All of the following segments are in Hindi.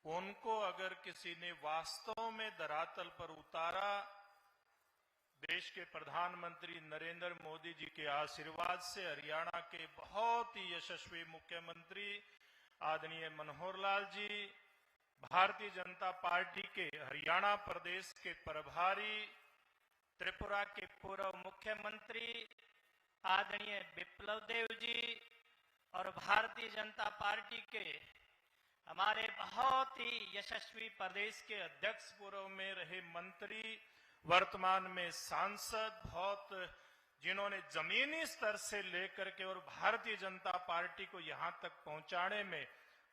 उनको अगर किसी ने वास्तव में धरातल पर उतारा, देश के प्रधानमंत्री नरेंद्र मोदी जी के आशीर्वाद से हरियाणा के बहुत ही यशस्वी मुख्यमंत्री आदरणीय मनोहर लाल जी, भारतीय जनता पार्टी के हरियाणा प्रदेश के प्रभारी, त्रिपुरा के पूर्व मुख्यमंत्री आदरणीय विप्लव देव जी और भारतीय जनता पार्टी के हमारे बहुत ही यशस्वी प्रदेश के अध्यक्ष पूर्व में रहे मंत्री, वर्तमान में सांसद, बहुत जिन्होंने जमीनी स्तर से लेकर के और भारतीय जनता पार्टी को यहां तक पहुंचाने में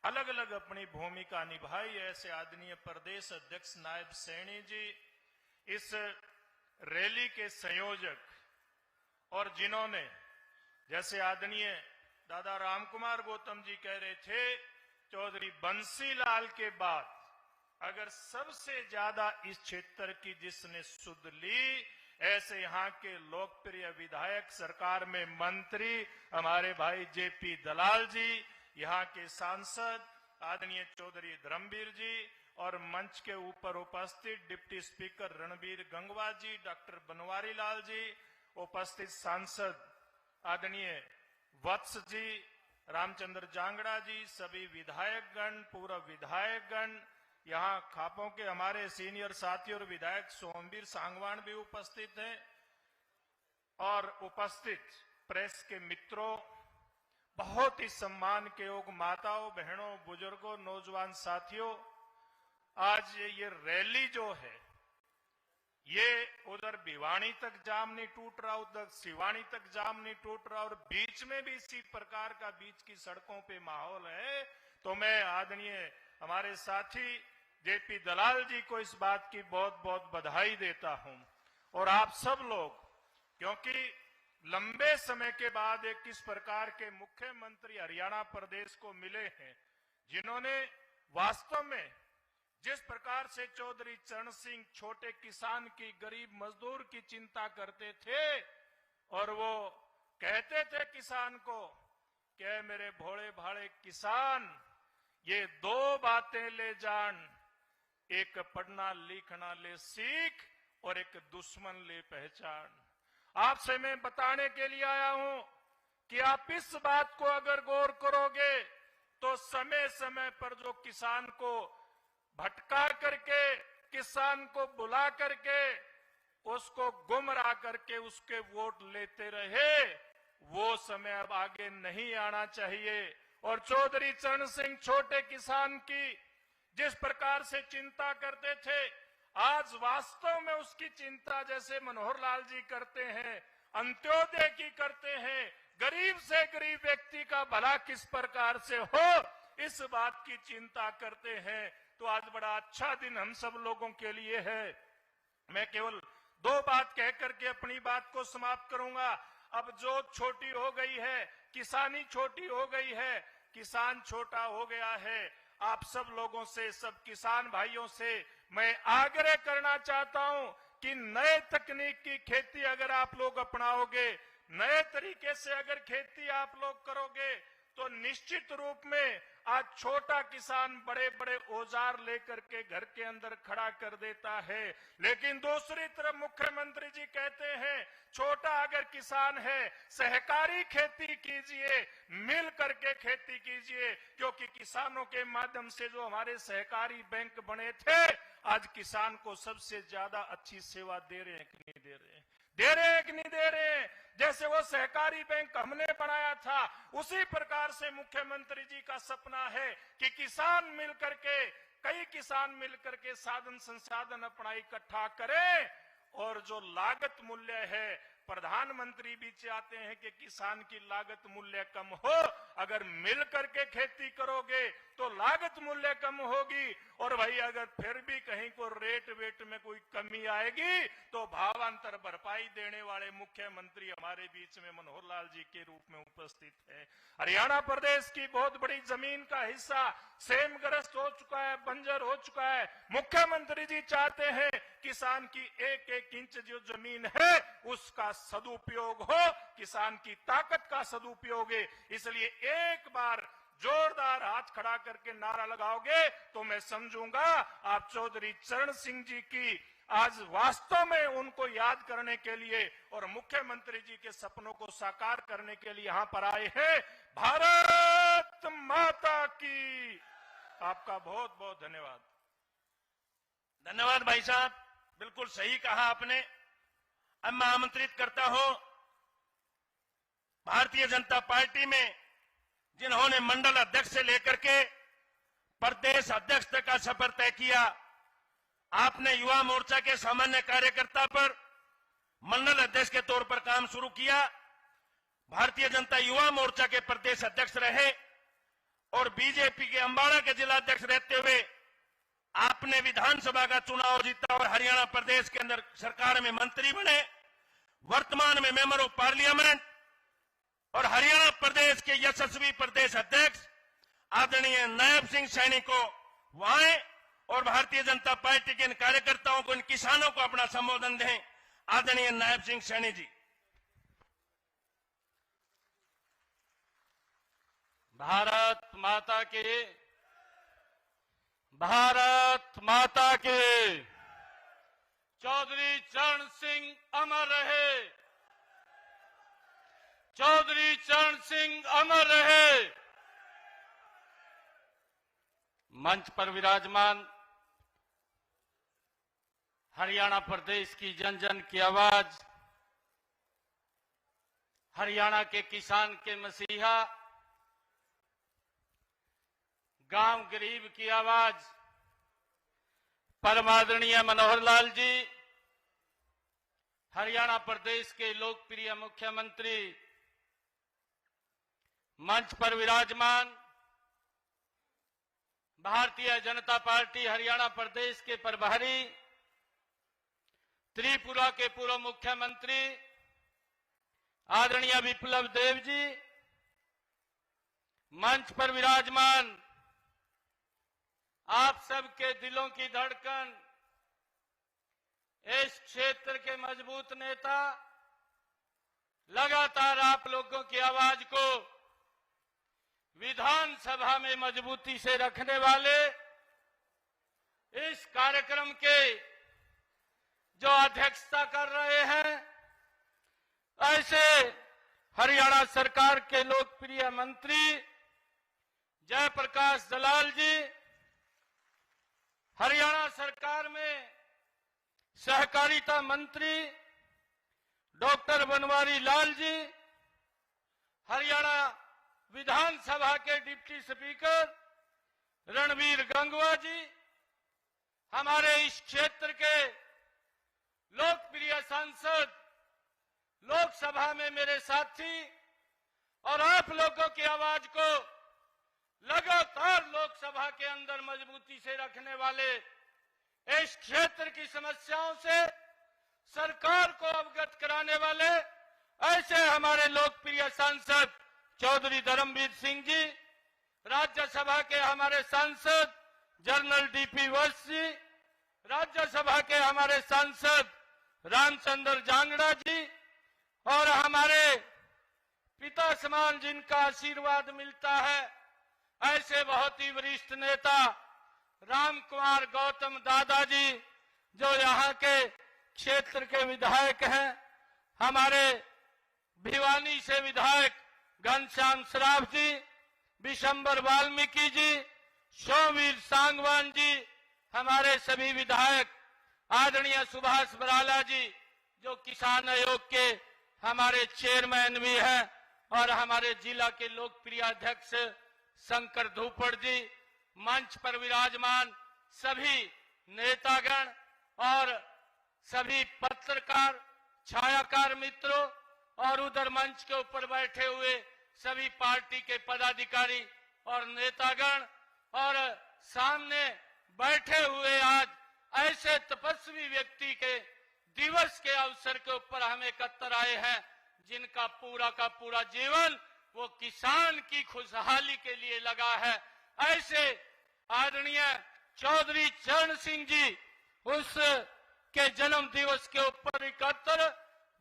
अलग अलग अपनी भूमिका निभाई, ऐसे आदरणीय प्रदेश अध्यक्ष नायब सैनी जी, इस रैली के संयोजक और जिन्होंने, जैसे आदरणीय दादा रामकुमार गौतम जी कह रहे थे, चौधरी बंसीलाल के बाद अगर सबसे ज्यादा इस क्षेत्र की जिसने सुध ली, ऐसे यहाँ के लोकप्रिय विधायक, सरकार में मंत्री हमारे भाई जेपी दलाल जी, यहाँ के सांसद आदरणीय चौधरी धर्मवीर जी और मंच के ऊपर उपस्थित डिप्टी स्पीकर रणबीर गंगवा जी, डॉक्टर बनवारी लाल जी, उपस्थित सांसद आदरणीय वत्स जी, रामचंद्र जांगड़ा जी, सभी विधायकगण, पूर्व विधायकगण, यहाँ खापों के हमारे सीनियर साथी और विधायक सोमवीर सांगवान भी उपस्थित हैं और उपस्थित प्रेस के मित्रों, बहुत ही सम्मान के योग माताओं, बहनों, बुजुर्गों, नौजवान साथियों, आज ये रैली जो है ये उधर भिवानी तक जाम नहीं टूट रहा, उधर सिवानी तक जाम नहीं टूट रहा और बीच में भी इसी प्रकार का बीच की सड़कों पे माहौल है। तो मैं आदरणीय हमारे साथी जेपी दलाल जी को इस बात की बहुत बहुत बधाई देता हूं और आप सब लोग, क्योंकि लंबे समय के बाद एक इस प्रकार के मुख्यमंत्री हरियाणा प्रदेश को मिले हैं जिन्होंने वास्तव में जिस प्रकार से चौधरी चरण सिंह छोटे किसान की, गरीब मजदूर की चिंता करते थे और वो कहते थे किसान को कि मेरे भोले भाले किसान, ये दो बातें ले जान, एक पढ़ना लिखना ले सीख और एक दुश्मन ले पहचान। आपसे मैं बताने के लिए आया हूं कि आप इस बात को अगर गौर करोगे तो समय समय पर जो किसान को भटका करके, किसान को बुला करके, उसको गुमराह करके उसके वोट लेते रहे, वो समय अब आगे नहीं आना चाहिए। और चौधरी चरण सिंह छोटे किसान की जिस प्रकार से चिंता करते थे, आज वास्तव में उसकी चिंता जैसे मनोहर लाल जी करते हैं, अंत्योदय की करते हैं, गरीब से गरीब व्यक्ति का भला किस प्रकार से हो, इस बात की चिंता करते हैं। तो आज बड़ा अच्छा दिन हम सब लोगों के लिए है। मैं केवल दो बात कह करके अपनी बात को समाप्त करूंगा। अब जो छोटी हो गई है, किसानी छोटी हो गई है, किसान छोटा हो गया है, आप सब लोगों से, सब किसान भाइयों से मैं आग्रह करना चाहता हूं कि नए तकनीक की खेती अगर आप लोग अपनाओगे, नए तरीके से अगर खेती आप लोग करोगे, तो निश्चित रूप में आज छोटा किसान बड़े बड़े औजार लेकर के घर के अंदर खड़ा कर देता है, लेकिन दूसरी तरफ मुख्यमंत्री जी कहते हैं छोटा अगर किसान है, सहकारी खेती कीजिए, मिल करके खेती कीजिए, क्योंकि किसानों के माध्यम से जो हमारे सहकारी बैंक बने थे, आज किसान को सबसे ज्यादा अच्छी सेवा दे रहे हैं कि नहीं दे रहे हैं, दे रहे हैं कि नहीं दे रहे हैं। जैसे वो सहकारी बैंक हमने बनाया था, उसी प्रकार से मुख्यमंत्री जी का सपना है कि किसान मिल करके, कई किसान मिल करके साधन संसाधन अपना इकट्ठा करें और जो लागत मूल्य है, प्रधानमंत्री भी चाहते हैं कि किसान की लागत मूल्य कम हो। अगर मिल करके खेती करोगे तो लागत मूल्य कम होगी और भाई अगर फिर भी कहीं को रेट वेट में कोई कमी आएगी तो भावांतर भरपाई देने वाले मुख्यमंत्री हमारे बीच में मनोहर लाल जी के रूप में उपस्थित है। हरियाणा प्रदेश की बहुत बड़ी जमीन का हिस्सा सेमग्रस्त हो चुका है, बंजर हो चुका है। मुख्यमंत्री जी चाहते हैं किसान की एक एक इंच जो जमीन है उसका सदुपयोग हो, किसान की ताकत का सदुपयोग है। इसलिए एक बार जोरदार हाथ खड़ा करके नारा लगाओगे तो मैं समझूंगा आप चौधरी चरण सिंह जी की आज वास्तव में उनको याद करने के लिए और मुख्यमंत्री जी के सपनों को साकार करने के लिए यहां पर आए हैं। भारत माता की। आपका बहुत बहुत धन्यवाद। धन्यवाद भाई साहब, बिल्कुल सही कहा आपने। अब मैं आमंत्रित करता हूं भारतीय जनता पार्टी में जिन्होंने मंडल अध्यक्ष से लेकर के प्रदेश अध्यक्ष तक का सफर तय किया। आपने युवा मोर्चा के सामान्य कार्यकर्ता पर मंडल अध्यक्ष के तौर पर काम शुरू किया, भारतीय जनता युवा मोर्चा के प्रदेश अध्यक्ष रहे और बीजेपी के अंबाला के जिला अध्यक्ष रहते हुए आपने विधानसभा का चुनाव जीता और हरियाणा प्रदेश के अंदर सरकार में मंत्री बने। वर्तमान में मेंबर ऑफ पार्लियामेंट और हरियाणा प्रदेश के यशस्वी प्रदेश अध्यक्ष आदरणीय नायब सिंह सैनी को वहां और भारतीय जनता पार्टी के इन कार्यकर्ताओं को, इन किसानों को अपना संबोधन दें। आदरणीय नायब सिंह सैनी जी। भारत माता के, भारत माता के। चौधरी चरण सिंह अमर रहे, चौधरी चरण सिंह अमर रहे। मंच पर विराजमान हरियाणा प्रदेश की जन जन की आवाज, हरियाणा के किसान के मसीहा, गांव गरीब की आवाज, परम आदरणीय मनोहर लाल जी, हरियाणा प्रदेश के लोकप्रिय मुख्यमंत्री, मंच पर विराजमान भारतीय जनता पार्टी हरियाणा प्रदेश के प्रभारी, त्रिपुरा के पूर्व मुख्यमंत्री आदरणीय विप्लव देव जी, मंच पर विराजमान आप सबके दिलों की धड़कन, इस क्षेत्र के मजबूत नेता, लगातार आप लोगों की आवाज को विधानसभा में मजबूती से रखने वाले, इस कार्यक्रम के जो अध्यक्षता कर रहे हैं, ऐसे हरियाणा सरकार के लोकप्रिय मंत्री जयप्रकाश दलाल जी, हरियाणा सरकार में सहकारिता मंत्री डॉक्टर बनवारी लाल जी, हरियाणा विधानसभा के डिप्टी स्पीकर रणवीर गंगवा जी, हमारे इस क्षेत्र के लोकप्रिय सांसद, लोकसभा में मेरे साथी और आप लोगों की आवाज को लगातार लोकसभा के अंदर मजबूती से रखने वाले, इस क्षेत्र की समस्याओं से सरकार को अवगत कराने वाले ऐसे हमारे लोकप्रिय सांसद चौधरी धर्मवीर सिंह जी, राज्यसभा के हमारे सांसद जनरल डीपी वत्स जी, राज्यसभा के हमारे सांसद रामचंद्र जांगड़ा जी और हमारे पिता समान जिनका आशीर्वाद मिलता है, ऐसे बहुत ही वरिष्ठ नेता राम कुमार गौतम दादाजी जो यहाँ के क्षेत्र के विधायक हैं, हमारे भिवानी से विधायक घनश्याम सराफ जी, विशंबर वाल्मीकि जी, शोवीर सांगवान जी, हमारे सभी विधायक, आदरणीय सुभाष बराला जी जो किसान आयोग के हमारे चेयरमैन भी हैं और हमारे जिला के लोकप्रिय अध्यक्ष शंकर धूपड़ जी, मंच पर विराजमान सभी नेतागण और सभी पत्रकार छायाकार मित्रों और उधर मंच के ऊपर बैठे हुए सभी पार्टी के पदाधिकारी और नेतागण और सामने बैठे हुए आज ऐसे तपस्वी व्यक्ति के दिवस के अवसर के ऊपर हम एकत्र आए हैं जिनका पूरा का पूरा जीवन वो किसान की खुशहाली के लिए लगा है। ऐसे आदरणीय चौधरी चरण सिंह जी उस के जन्म दिवस के ऊपर एकत्र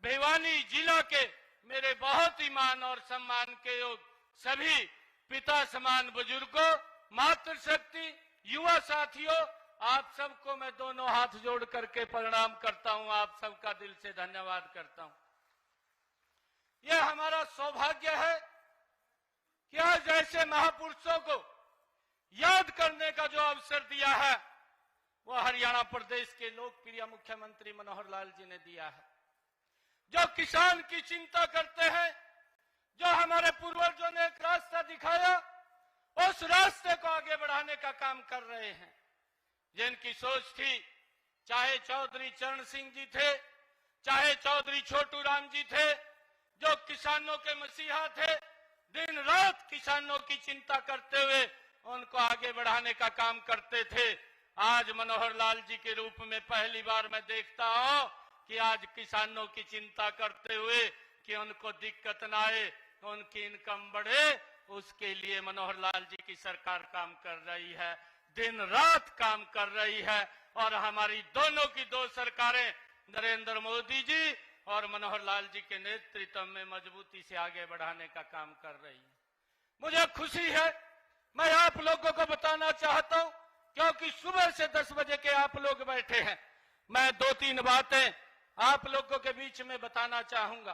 भिवानी जिला के मेरे बहुत ही मान और सम्मान के योग सभी पिता समान बुजुर्गों, मातृशक्ति, युवा साथियों, आप सबको मैं दोनों हाथ जोड़ करके प्रणाम करता हूं। आप सबका दिल से धन्यवाद करता हूं। यह हमारा सौभाग्य है कि आज ऐसे महापुरुषों को याद करने का जो अवसर दिया है वो हरियाणा प्रदेश के लोकप्रिय मुख्यमंत्री मनोहर लाल जी ने दिया है, जो किसान की चिंता करते हैं, जो हमारे पूर्वजों ने एक रास्ता दिखाया उस रास्ते को आगे बढ़ाने का काम कर रहे हैं, जिनकी सोच थी, चाहे चौधरी चरण सिंह जी थे, चाहे चौधरी छोटू राम जी थे, जो किसानों के मसीहा थे, दिन रात किसानों की चिंता करते हुए उनको आगे बढ़ाने का काम करते थे। आज मनोहर लाल जी के रूप में पहली बार मैं देखता हूं कि आज किसानों की चिंता करते हुए कि उनको दिक्कत न आए, उनकी इनकम बढ़े, उसके लिए मनोहर लाल जी की सरकार काम कर रही है, दिन रात काम कर रही है। और हमारी दोनों की दो सरकारें नरेंद्र मोदी जी और मनोहर लाल जी के नेतृत्व में मजबूती से आगे बढ़ाने का काम कर रही है। मुझे खुशी है, मैं आप लोगों को बताना चाहता हूं, क्योंकि सुबह से 10 बजे के आप लोग बैठे हैं, मैं 2-3 बातें आप लोगों के बीच में बताना चाहूंगा,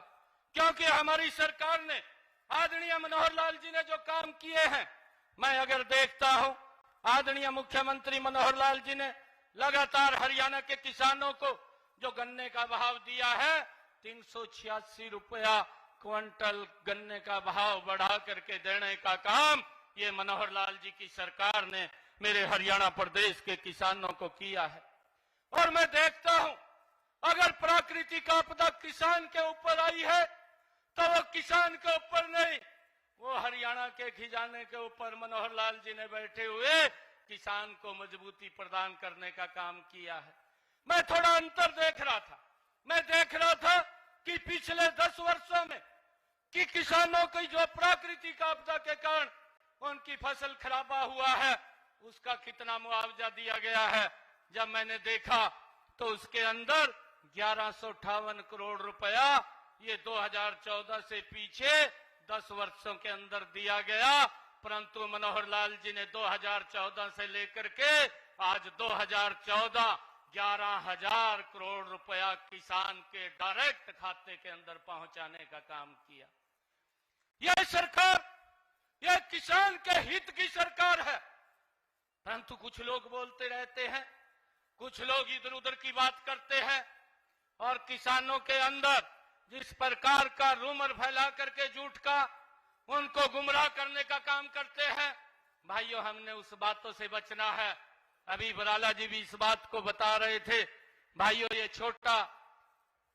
क्योंकि हमारी सरकार ने, आदरणीय मनोहर लाल जी ने जो काम किए हैं, मैं अगर देखता हूं, आदरणीय मुख्यमंत्री मनोहर लाल जी ने लगातार हरियाणा के किसानों को जो गन्ने का भाव दिया है, 386 रुपया क्विंटल गन्ने का भाव बढ़ा करके देने का काम ये मनोहर लाल जी की सरकार ने मेरे हरियाणा प्रदेश के किसानों को किया है। और मैं देखता हूं, अगर प्राकृतिक आपदा किसान के ऊपर आई है तो वो किसान के ऊपर नहीं, वो हरियाणा के खजाने के ऊपर मनोहर लाल जी ने बैठे हुए किसान को मजबूती प्रदान करने का काम किया है। मैं थोड़ा अंतर देख रहा था, मैं देख रहा था कि पिछले 10 वर्षों में कि किसानों की जो प्राकृतिक आपदा के कारण उनकी फसल खराबा हुआ है, उसका कितना मुआवजा दिया गया है। जब मैंने देखा तो उसके अंदर 1158 करोड़ रुपया ये 2014 से पीछे 10 वर्षों के अंदर दिया गया, परंतु मनोहर लाल जी ने 2014 से लेकर के आज 2014 11,000 करोड़ रुपया किसान के डायरेक्ट खाते के अंदर पहुंचाने का काम किया। यह सरकार, यह किसान के हित की सरकार है, परंतु कुछ लोग बोलते रहते हैं, कुछ लोग इधर उधर की बात करते हैं और किसानों के अंदर जिस प्रकार का रूमर फैला करके झूठ का उनको गुमराह करने का काम करते हैं। भाइयों, हमने उस बातों से बचना है। अभी बराला जी भी इस बात को बता रहे थे, भाइयों ये छोटा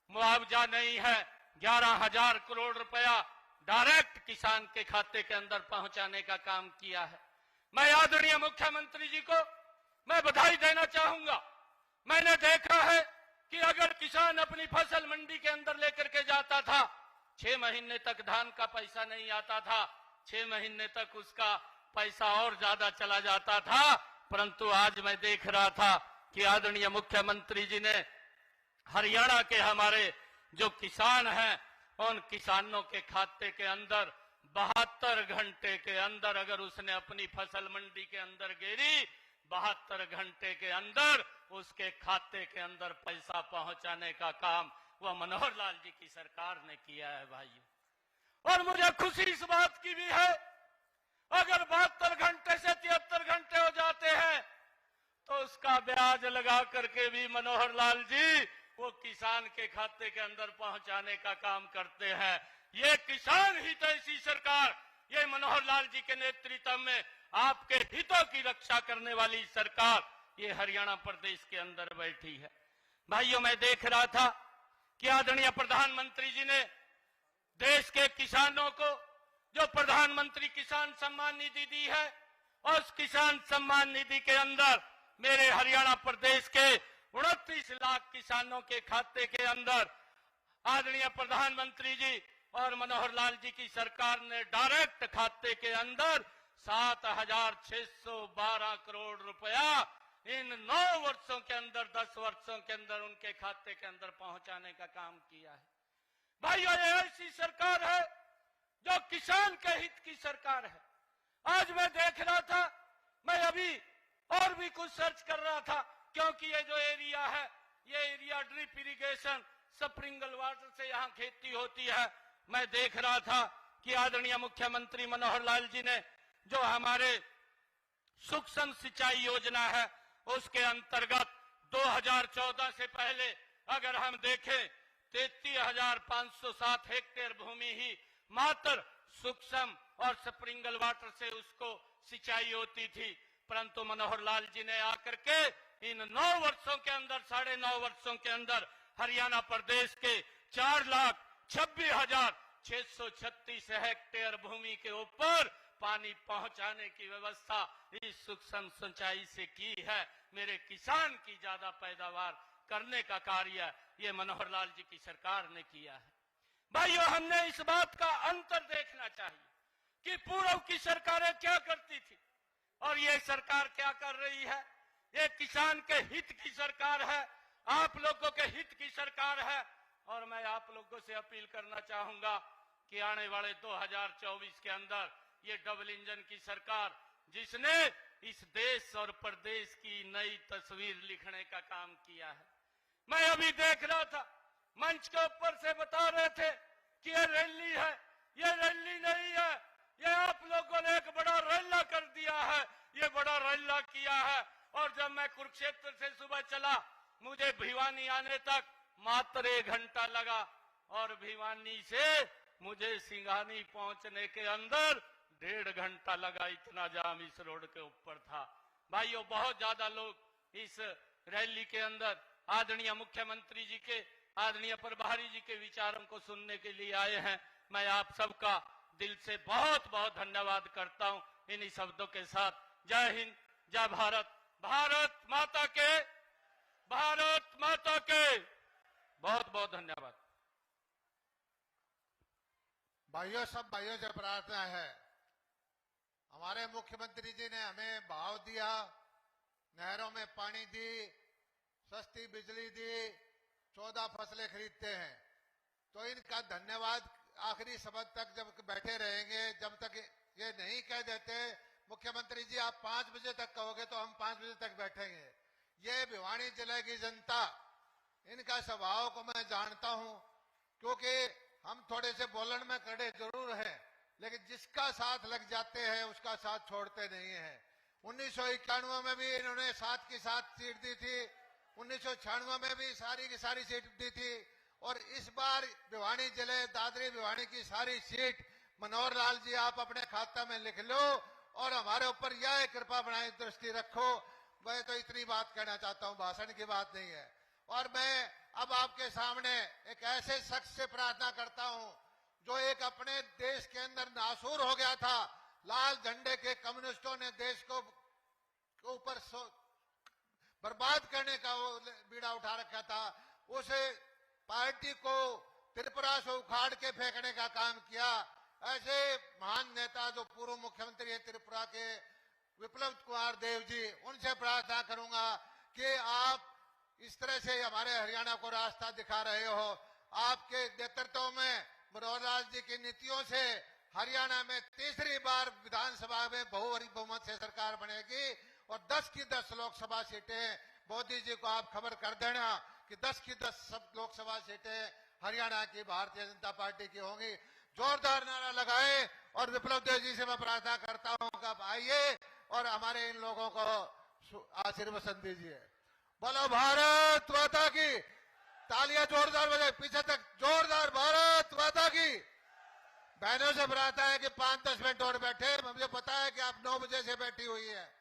मुआवजा नहीं है, 11,000 करोड़ रुपया डायरेक्ट किसान के खाते के अंदर पहुंचाने का काम किया है। मैं आदरणीय मुख्यमंत्री जी को मैं बधाई देना चाहूंगा। मैंने देखा है कि अगर किसान अपनी फसल मंडी के अंदर लेकर के जाता था, 6 महीने तक धान का पैसा नहीं आता था, 6 महीने तक उसका पैसा और ज्यादा चला जाता था, परंतु आज मैं देख रहा था कि आदरणीय मुख्यमंत्री जी ने हरियाणा के हमारे जो किसान हैं उन किसानों के खाते के अंदर 72 घंटे के अंदर अगर उसने अपनी फसल मंडी के अंदर गिरी, 72 घंटे के अंदर उसके खाते के अंदर पैसा पहुंचाने का काम वह मनोहर लाल जी की सरकार ने किया है भाइयों। और मुझे खुशी इस बात की भी है, अगर 72 घंटे से 73 घंटे हो जाते हैं तो उसका ब्याज लगा करके भी मनोहर लाल जी वो किसान के खाते के अंदर पहुंचाने का काम करते हैं। ये किसान हितैषी सरकार, ये मनोहर लाल जी के नेतृत्व में आपके हितों की रक्षा करने वाली सरकार ये हरियाणा प्रदेश के अंदर बैठी है। भाइयों, मैं देख रहा था कि आदरणीय प्रधानमंत्री जी ने देश के किसानों को जो प्रधानमंत्री किसान सम्मान निधि दी है, और उस किसान सम्मान निधि के अंदर मेरे हरियाणा प्रदेश के 29 लाख किसानों के खाते के अंदर आदरणीय प्रधानमंत्री जी और मनोहर लाल जी की सरकार ने डायरेक्ट खाते के अंदर 7,612 करोड़ रुपया इन 9 वर्षों के अंदर, 10 वर्षों के अंदर उनके खाते के अंदर पहुंचाने का काम किया है। भाइयों, ये ऐसी सरकार है जो किसान के हित की सरकार है। आज मैं देख रहा था, मैं अभी और भी कुछ सर्च कर रहा था, क्योंकि ये जो एरिया है, ये एरिया ड्रिप इरिगेशन स्प्रिंगल वाटर से यहाँ खेती होती है। मैं देख रहा था कि आदरणीय मुख्यमंत्री मनोहर लाल जी ने जो हमारे सूक्ष्म सिंचाई योजना है, उसके अंतर्गत 2014 से पहले अगर हम देखें 33,507 हेक्टेयर भूमि ही मात्र सूक्ष्म और स्प्रिंगल वाटर से उसको सिंचाई होती थी। परंतु मनोहर लाल जी ने आकर के इन 9 वर्षों के अंदर, 9.5 वर्षों के अंदर हरियाणा प्रदेश के 4,26,636 हेक्टेयर भूमि के ऊपर पानी पहुंचाने की व्यवस्था इस सूक्ष्म सिंचाई से की है। मेरे किसान की ज्यादा पैदावार करने का कार्य ये मनोहर लाल जी की सरकार ने किया है। भाइयों, हमने इस बात का अंतर देखना चाहिए कि पूर्व की सरकारें क्या करती थी और ये सरकार क्या कर रही है। ये किसान के हित की सरकार है, आप लोगों के हित की सरकार है। और मैं आप लोगों से अपील करना चाहूंगा कि आने वाले 2024 के अंदर ये डबल इंजन की सरकार, जिसने इस देश और प्रदेश की नई तस्वीर लिखने का काम किया है। मैं अभी देख रहा था, मंच के ऊपर से बता रहे थे कि ये रैली है। ये रैली नहीं है, ये आप लोगों ने एक बड़ा रैला कर दिया है, ये बड़ा रैला किया है। और जब मैं कुरुक्षेत्र से सुबह चला, मुझे भिवानी आने तक मात्र 1 घंटा लगा और भिवानी से मुझे सिंघानी पहुंचने के अंदर 1.5 घंटा लगा। इतना जाम इस रोड के ऊपर था। भाइयों, बहुत ज्यादा लोग इस रैली के अंदर आदरणीय मुख्यमंत्री जी के, आदरणीय प्रभारी जी के विचारों को सुनने के लिए आए हैं। मैं आप सबका दिल से बहुत बहुत धन्यवाद करता हूं। इन्हीं शब्दों के साथ जय हिंद, जय भारत, भारत माता के, भारत माता के। बहुत बहुत धन्यवाद। भाइयों, सब भाइयों से प्रार्थना है, हमारे मुख्यमंत्री जी ने हमें भाव दिया, नहरों में पानी दी, सस्ती बिजली दी, 14 फसलें खरीदते हैं, तो इनका धन्यवाद आखिरी शब्द तक जब बैठे रहेंगे, जब तक ये नहीं कह देते मुख्यमंत्री जी आप 5 बजे तक कहोगे तो हम 5 बजे तक बैठेंगे। ये भिवानी जिले की जनता, इनका स्वभाव को मैं जानता हूं, क्योंकि हम थोड़े से बोलन में कड़े जरूर हैं, लेकिन जिसका साथ लग जाते हैं उसका साथ छोड़ते नहीं हैं। 1991 में भी इन्होंने साथ की साथ सीट दी थी, 1996 में भी सारी की सारी सीट दी थी, और इस बार भिवानी जिले दादरी भिवानी की सारी सीट मनोहर लाल जी आप अपने खाता में लिख लो और हमारे ऊपर यह कृपा बनाए दृष्टि रखो। मैं तो इतनी बात कहना चाहता हूं, भाषण की बात नहीं है। और मैं अब आपके सामने एक ऐसे शख्स से प्रार्थना करता हूं जो एक अपने देश के अंदर नासूर हो गया था। लाल झंडे के कम्युनिस्टों ने देश को ऊपर बर्बाद करने का वो बीड़ा उठा रखा था। उस पार्टी को त्रिपुरा से उखाड़ के फेंकने का काम किया। ऐसे महान नेता जो पूर्व मुख्यमंत्री है त्रिपुरा के, विप्लव कुमार देव जी, उनसे प्रार्थना करूंगा कि आप इस तरह से हमारे हरियाणा को रास्ता दिखा रहे हो। आपके नेतृत्व में मनोहर लाल जी की नीतियों से हरियाणा में तीसरी बार विधानसभा में बहुमत से सरकार बनेगी और 10 की 10 लोकसभा सीटें, मोदी जी को आप खबर कर देना कि 10 की 10 लोकसभा सीटें हरियाणा की भारतीय जनता पार्टी की होंगी। जोरदार नारा लगाए और विप्लव देव जी से मैं प्रार्थना करता हूं कि आप आइए और हमारे इन लोगों को आशीर्वचन दीजिए। बोलो भारत माता की, तालियां जोरदार बजाए, पीछे तक जोरदार, भारत माता की। बहनों से प्रार्थना है कि 5-10 मिनट और बैठे, मुझे पता है कि आप 9 बजे से बैठी हुई है।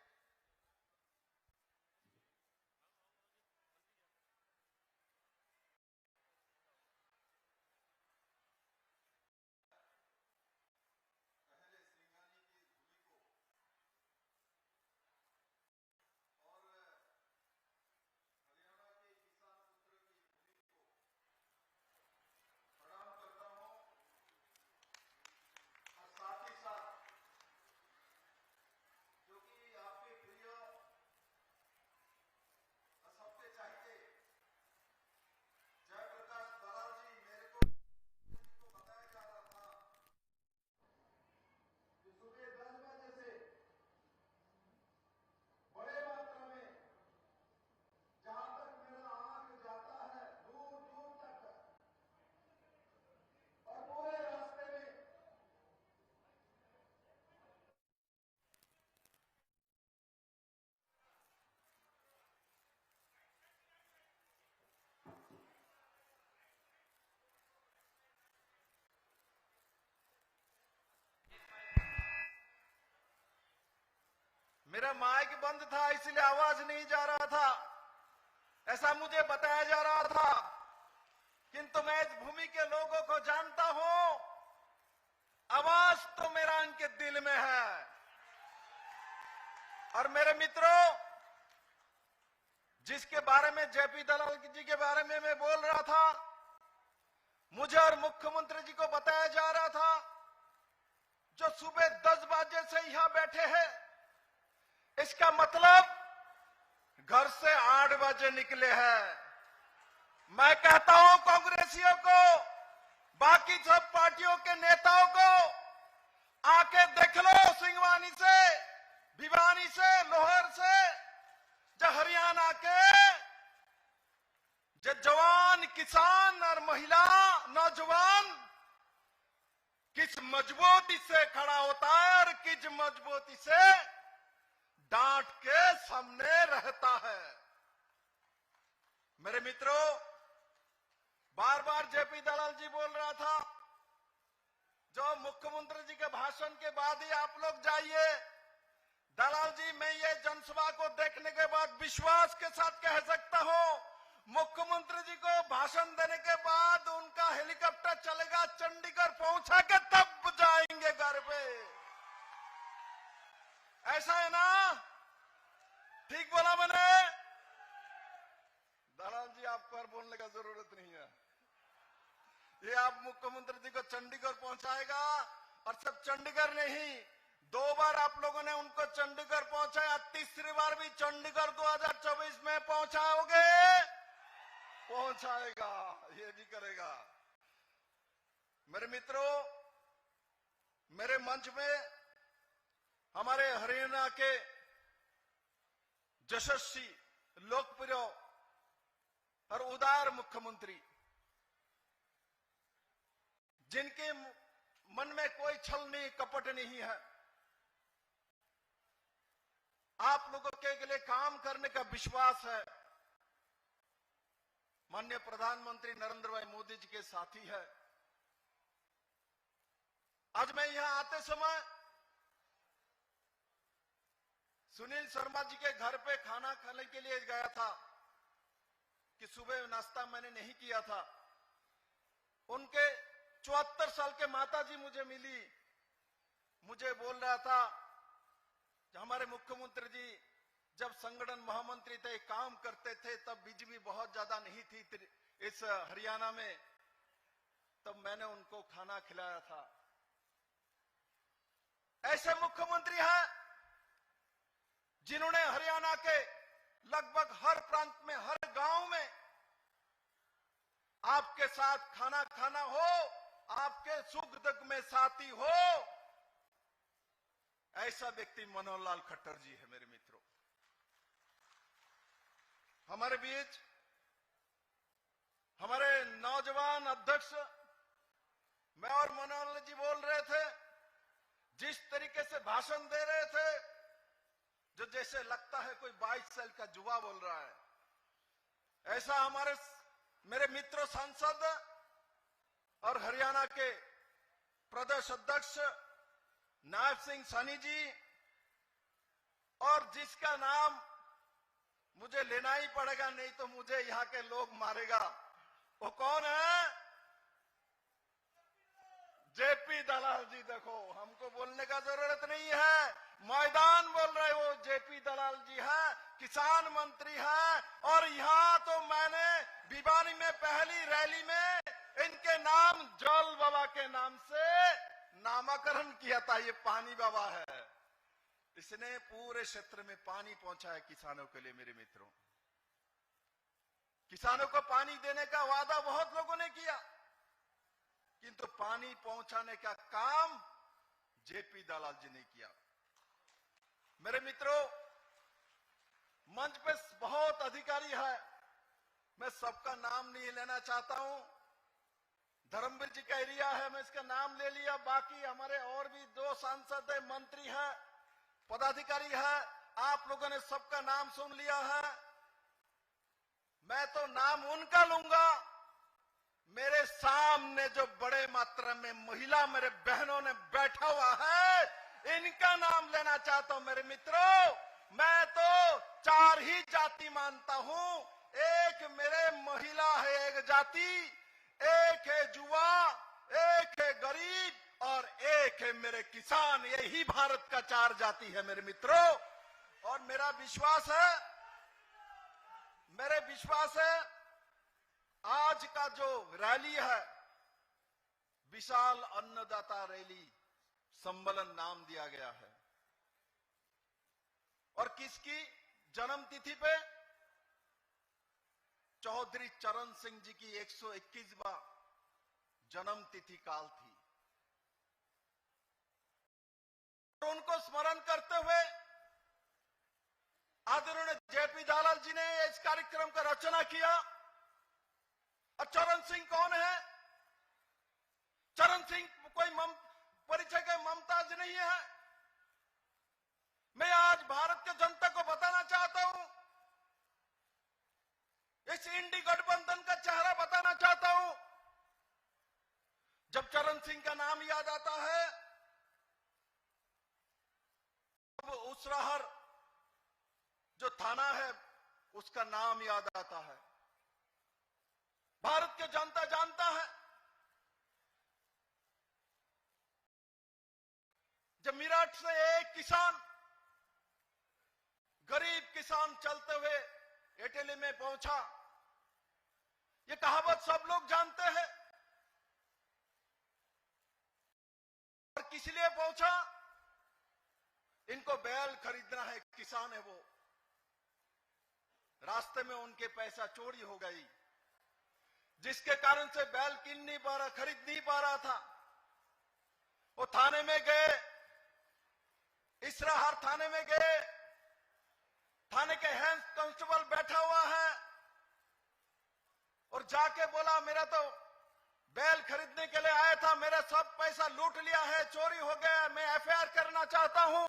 मेरा माइक बंद था इसलिए आवाज नहीं जा रहा था, ऐसा मुझे बताया जा रहा था। किंतु मैं इस भूमि के लोगों को जानता हूं, आवाज तो मेरा इनके दिल में है। और मेरे मित्रों, जिसके बारे में जेपी दलाल जी के बारे में मैं बोल रहा था, मुझे और मुख्यमंत्री जी को बताया जा रहा था, जो सुबह 10 बजे से यहां बैठे हैं, इसका मतलब घर से 8 बजे निकले हैं। मैं कहता हूं कांग्रेसियों को, बाकी सब पार्टियों के नेताओं को, आके देख लो सिंगवानी से, भिवानी से, लोहर से, जो हरियाणा के जो जवान किसान और महिला नौजवान किस मजबूती से खड़ा होता है और किस मजबूती से डांट के सामने रहता है। मेरे मित्रों, बार बार जेपी दलाल जी बोल रहा था, जो मुख्यमंत्री जी के भाषण के बाद ही आप लोग जाइए। दलाल जी, मैं ये जनसभा को देखने के बाद विश्वास के साथ कह सकता हूं, मुख्यमंत्री जी को भाषण देने के बाद उनका हेलीकॉप्टर चलेगा, चंडीगढ़ पहुंचा के तब जाएंगे घर पे। ऐसा है ना? ठीक बोला मैंने? दलाल जी, आपको और बोलने का जरूरत नहीं है। ये आप मुख्यमंत्री जी को चंडीगढ़ पहुंचाएगा, और सब चंडीगढ़ नहीं, 2 बार आप लोगों ने उनको चंडीगढ़ पहुंचाया, तीसरी बार भी चंडीगढ़ 2024 में पहुंचाओगे, पहुंचाएगा, ये भी करेगा। मेरे मित्रों, मेरे मंच में हमारे हरियाणा के यशस्वी, लोकप्रिय और उदार मुख्यमंत्री, जिनके मन में कोई छल नहीं, कपट नहीं है, आप लोगों के लिए काम करने का विश्वास है, माननीय प्रधानमंत्री नरेंद्र भाई मोदी जी के साथी है। आज मैं यहां आते समय सुनील शर्मा जी के घर पे खाना खाने के लिए गया था, कि सुबह नाश्ता मैंने नहीं किया था। उनके 74 साल के माता जी मुझे मिली, मुझे बोल रहा था, हमारे मुख्यमंत्री जी जब संगठन महामंत्री थे, काम करते थे, तब बिजली बहुत ज्यादा नहीं थी इस हरियाणा में, तब मैंने उनको खाना खिलाया था। ऐसे मुख्यमंत्री हैं जिन्होंने हरियाणा के लगभग हर प्रांत में, हर गांव में आपके साथ खाना खाना हो, आपके सुख दुख में साथी हो, ऐसा व्यक्ति मनोहर लाल खट्टर जी है। मेरे मित्रों, हमारे बीच हमारे नौजवान अध्यक्ष, मैं और मनोहर लाल जी बोल रहे थे, जिस तरीके से भाषण दे रहे थे, जो जैसे लगता है कोई 22 साल का युवा बोल रहा है, ऐसा हमारे मेरे मित्र सांसद और हरियाणा के प्रदेश अध्यक्ष नायब सिंह सैनी जी, और जिसका नाम मुझे लेना ही पड़ेगा, नहीं तो मुझे यहाँ के लोग मारेगा, वो कौन है? जेपी दलाल जी। देखो, हमको बोलने का जरूरत नहीं है, मैदान बोल रहे वो जेपी दलाल जी है, किसान मंत्री है। और यहाँ तो मैंने भिवानी में पहली रैली में इनके नाम जल बाबा के नाम से नामकरण किया था। ये पानी बाबा है, इसने पूरे क्षेत्र में पानी पहुंचाया किसानों के लिए। मेरे मित्रों, किसानों को पानी देने का वादा बहुत लोगों ने किया, किंतु पानी पहुंचाने का काम जेपी दलाल जी ने किया। मेरे मित्रों, मंच पे बहुत अधिकारी है, मैं सबका नाम नहीं लेना चाहता हूं। धर्मवीर जी का एरिया है, मैं इसका नाम ले लिया। बाकी हमारे और भी 2 सांसद है, मंत्री है, पदाधिकारी है, आप लोगों ने सबका नाम सुन लिया है। मैं तो नाम उनका लूंगा, मेरे सामने जो बड़े मात्रा में महिला मेरे बहनों ने बैठा हुआ है, इनका नाम लेना चाहता हूं मेरे मित्रों। मैं तो 4 ही जाति मानता हूं। एक मेरे महिला है एक जाति, एक है युवा, एक है गरीब और एक है मेरे किसान। यही भारत का 4 जाति है मेरे मित्रों। और मेरा विश्वास है आज का जो रैली है, विशाल अन्नदाता रैली सम्मेलन नाम दिया गया है। और किसकी जन्मतिथि पे? चौधरी चरण सिंह जी की 121वां जन्मतिथि काल थी। तो उनको स्मरण करते हुए आदरणीय जेपी दलाल जी ने इस कार्यक्रम का रचना किया। और चरण सिंह कौन है? चरण सिंह कोई परिचय के ममताज नहीं है। मैं आज भारत के जनता को बताना चाहता हूं, इस इंडी गठबंधन का चेहरा बताना चाहता हूं। जब चरण सिंह का नाम याद आता है, तब उसराहर जो थाना है उसका नाम याद आता है। भारत के जनता जानता है, जब मेरठ से एक किसान, गरीब किसान चलते हुए इटली में पहुंचा, ये कहावत सब लोग जानते हैं। और किस लिए पहुंचा? इनको बैल खरीदना है, किसान है वो। रास्ते में उनके पैसा चोरी हो गई, जिसके कारण से बैल किन नहीं पा रहा, खरीद नहीं पा रहा था। वो थाने में गए, इसराहर थाने में गए। थाने के हेड कांस्टेबल बैठा हुआ है और जाके बोला, मेरा तो बैल खरीदने के लिए आया था, मेरा सब पैसा लूट लिया है, चोरी हो गया, मैं एफआईआर करना चाहता हूं।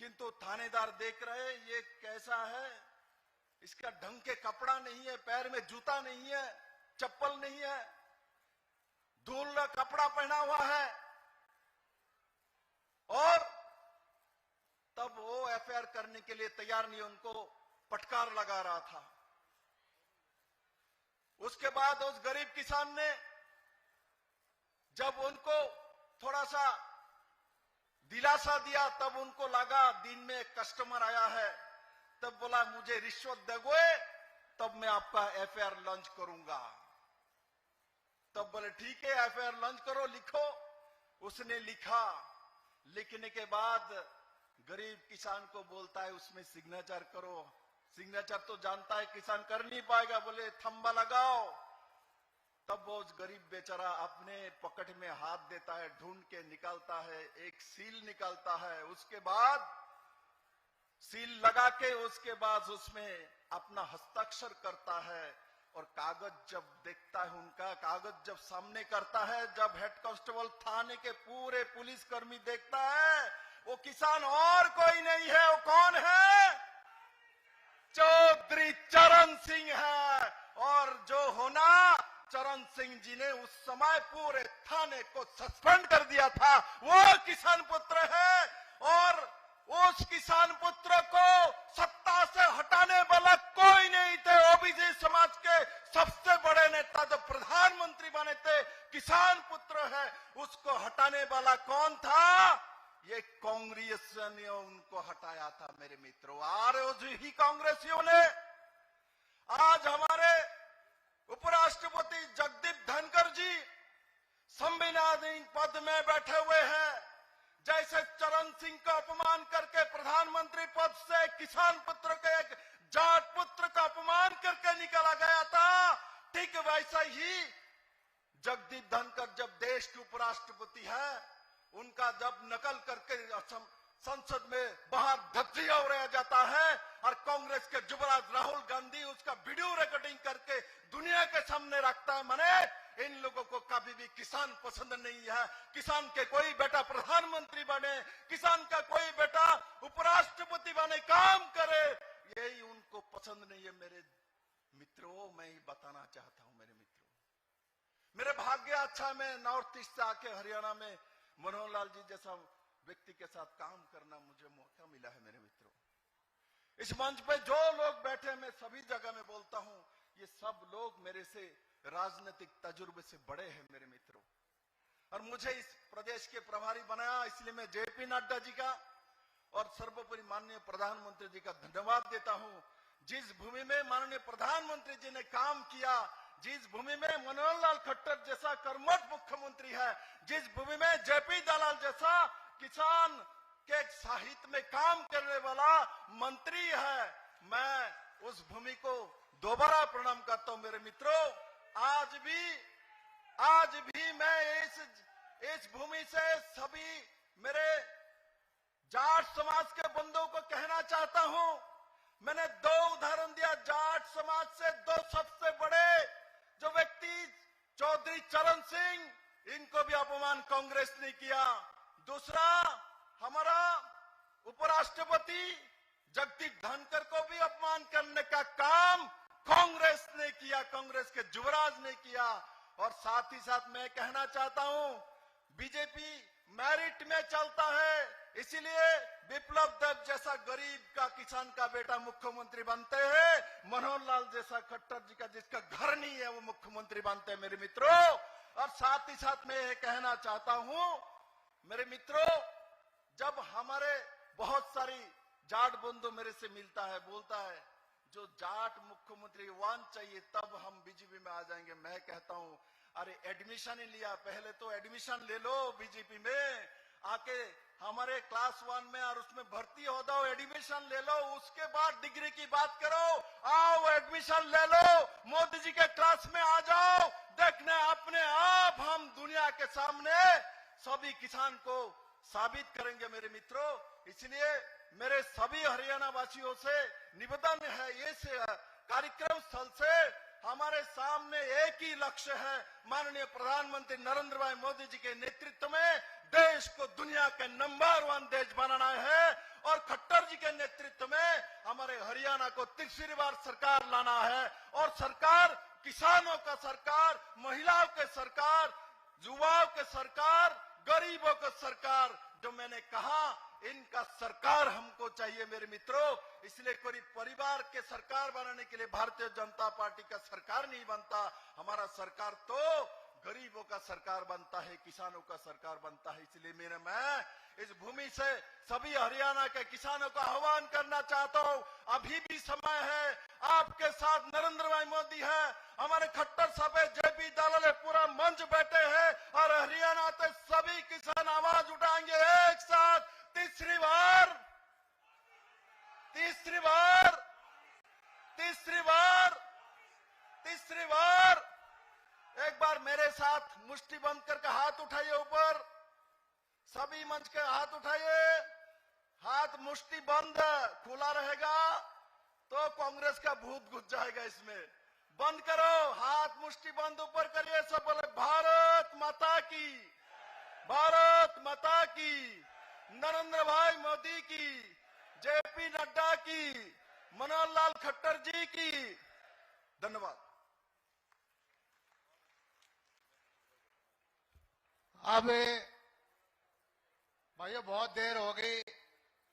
किंतु थानेदार देख रहे, ये कैसा है, इसका ढंग के कपड़ा नहीं है, पैर में जूता नहीं है, चप्पल नहीं है, धूल कपड़ा पहना हुआ है। और तब वो एफआईआर करने के लिए तैयार नहीं, उनको फटकार लगा रहा था। उसके बाद उस गरीब किसान ने जब उनको थोड़ा सा दिलासा दिया, तब उनको लगा दिन में एक कस्टमर आया है। तब बोला, मुझे रिश्वत दोगे तब मैं आपका एफआईआर लॉन्च करूंगा। तब बोले ठीक है, एफआईआर लॉन्च करो, लिखो। उसने लिखा। लिखने के बाद गरीब किसान को बोलता है, उसमें सिग्नेचर करो। सिग्नेचर तो जानता है किसान कर नहीं पाएगा, बोले थंबा लगाओ। तब वो गरीब बेचारा अपने पॉकेट में हाथ देता है, ढूंढ के निकालता है, एक सील निकालता है। उसके बाद सील लगा के उसके बाद उसमें अपना हस्ताक्षर करता है। और कागज जब देखता है, उनका कागज जब सामने करता है, जब हेड कांस्टेबल थाने के पूरे पुलिसकर्मी देखता है, वो किसान और कोई नहीं है। वो कौन है? चौधरी चरण सिंह है। और जो होना, चरण सिंह जी ने उस समय पूरे थाने को सस्पेंड कर दिया था, वो किसान पुत्र है। और उस किसान पुत्र को सत्ता से हटाने वाला कोई नहीं थे। ओबीसी समाज के सबसे बड़े नेता जो प्रधानमंत्री बने थे, किसान पुत्र है। उसको हटाने वाला कौन था? ये कांग्रेस ने उनको हटाया था मेरे मित्रों। और ही कांग्रेसियों ने आज हमारे उपराष्ट्रपति जगदीप धनखड़ जी संविधानिक पद में बैठे हुए हैं। जैसे चरण सिंह का अपमान करके प्रधानमंत्री पद से किसान पुत्र के एक जाट पुत्र का अपमान करके निकाला गया था, ठीक वैसा ही जगदीप धनखड़ जब देश के उपराष्ट्रपति है, उनका जब नकल करके संसद में बाहर धज्जियां उड़ाया जाता है और कांग्रेस के युवराज राहुल गांधी उसका वीडियो रिकॉर्डिंग करके दुनिया के सामने रखता है। माने इन लोगों को कभी भी किसान पसंद नहीं है। किसान के कोई बेटा प्रधानमंत्री बने, किसान का कोई बेटा उपराष्ट्रपति बने, काम करे, यही उनको पसंद नहीं है। मेरे मित्रों, मैं ही बताना चाहता हूं मेरे मित्रों, मेरे भाग्य अच्छा, मैं नॉर्थ ईस्ट से आके हरियाणा में मनोहर लाल जी जैसा व्यक्ति के साथ काम करना मुझे मौका मिला है मेरे मित्रों। इस मंच पे जो लोग बैठे मैं सभी जगह में बोलता हूं, ये सब लोग मेरे से राजनीतिक तजुर्बे से बड़े हैं मेरे मित्रों। और मुझे इस प्रदेश के प्रभारी बनाया, इसलिए मैं जेपी नड्डा जी का और सर्वोपरि माननीय प्रधानमंत्री जी का धन्यवाद देता हूं। जिस भूमि में माननीय प्रधानमंत्री जी ने काम किया, जिस भूमि में मनोहर लाल खट्टर जैसा कर्मठ मुख्यमंत्री है, जिस भूमि में जेपी दलाल जैसा किसान के साहित्य में काम करने वाला मंत्री है, मैं उस भूमि को दोबारा प्रणाम करता हूं मेरे मित्रों। आज भी मैं इस भूमि से सभी मेरे जाट समाज के बंधुओं को कहना चाहता हूं। मैंने दो उदाहरण दिया, जाट समाज से दो सबसे बड़े जो व्यक्ति चौधरी चरण सिंह, इनको भी अपमान कांग्रेस ने किया। दूसरा, हमारा उपराष्ट्रपति जगदीप धनखड़ को भी अपमान करने का काम कांग्रेस ने किया, कांग्रेस के युवराज ने किया। और साथ ही साथ मैं कहना चाहता हूं, बीजेपी मेरिट में चलता है, इसीलिए विप्लव देव जैसा गरीब का किसान का बेटा मुख्यमंत्री बनते हैं, मनोहर लाल जैसा खट्टर जी का जिसका घर नहीं है वो मुख्यमंत्री बनते हैं मेरे मित्रों। और साथ ही साथ मैं ये कहना चाहता हूं मेरे मित्रों, जब हमारे बहुत सारी जाट बंधु मेरे से मिलता है, बोलता है जो जाट मुख्यमंत्री वन चाहिए तब हम बीजेपी में आ जाएंगे। मैं कहता हूं अरे एडमिशन ही लिया, पहले तो एडमिशन ले लो बीजेपी में, आके हमारे क्लास 1 में और उसमें भर्ती हो जाओ, एडमिशन ले लो, उसके बाद डिग्री की बात करो। आओ एडमिशन ले लो, मोदी जी के क्लास में आ जाओ, देखने अपने आप हम दुनिया के सामने सभी किसान को साबित करेंगे मेरे मित्रों। इसलिए मेरे सभी हरियाणा वासियों से निवेदन है, ये से कार्यक्रम स्थल से हमारे सामने एक ही लक्ष्य है, माननीय प्रधानमंत्री नरेंद्र भाई मोदी जी के नेतृत्व में देश को दुनिया के नंबर 1 देश बनाना है। और खट्टर जी के नेतृत्व में हमारे हरियाणा को तीसरी बार सरकार लाना है। और सरकार किसानों का सरकार, महिलाओं के सरकार, युवाओं के सरकार, गरीबों का सरकार, जो मैंने कहा इनका सरकार हमको चाहिए मेरे मित्रों। इसलिए कोई परिवार के सरकार बनाने के लिए भारतीय जनता पार्टी का सरकार नहीं बनता, हमारा सरकार तो गरीबों का सरकार बनता है, किसानों का सरकार बनता है। इसलिए मैं इस भूमि से सभी हरियाणा के किसानों का आह्वान करना चाहता हूं, अभी भी समय है, आपके साथ नरेंद्र भाई मोदी है, हमारे खट्टर साहब है, जेपी दलाल पूरा मंच बैठे हैं, और हरियाणा से सभी किसान आवाज उठाएंगे एक साथ, तीसरी बार एक बार मेरे साथ मुट्ठी बंद करके हाथ उठाइए ऊपर, सभी मंच के हाथ उठाइए, हाथ मुट्ठी बंद खुला रहेगा तो कांग्रेस का भूत घुस जाएगा इसमें। बंद करो, हाथ मुट्ठी बंद ऊपर करिए, सब बोले भारत माता की, भारत माता की, नरेंद्र भाई मोदी की, जेपी नड्डा की, मनोहर लाल खट्टर जी की। धन्यवाद। अब भाइयों बहुत देर हो गई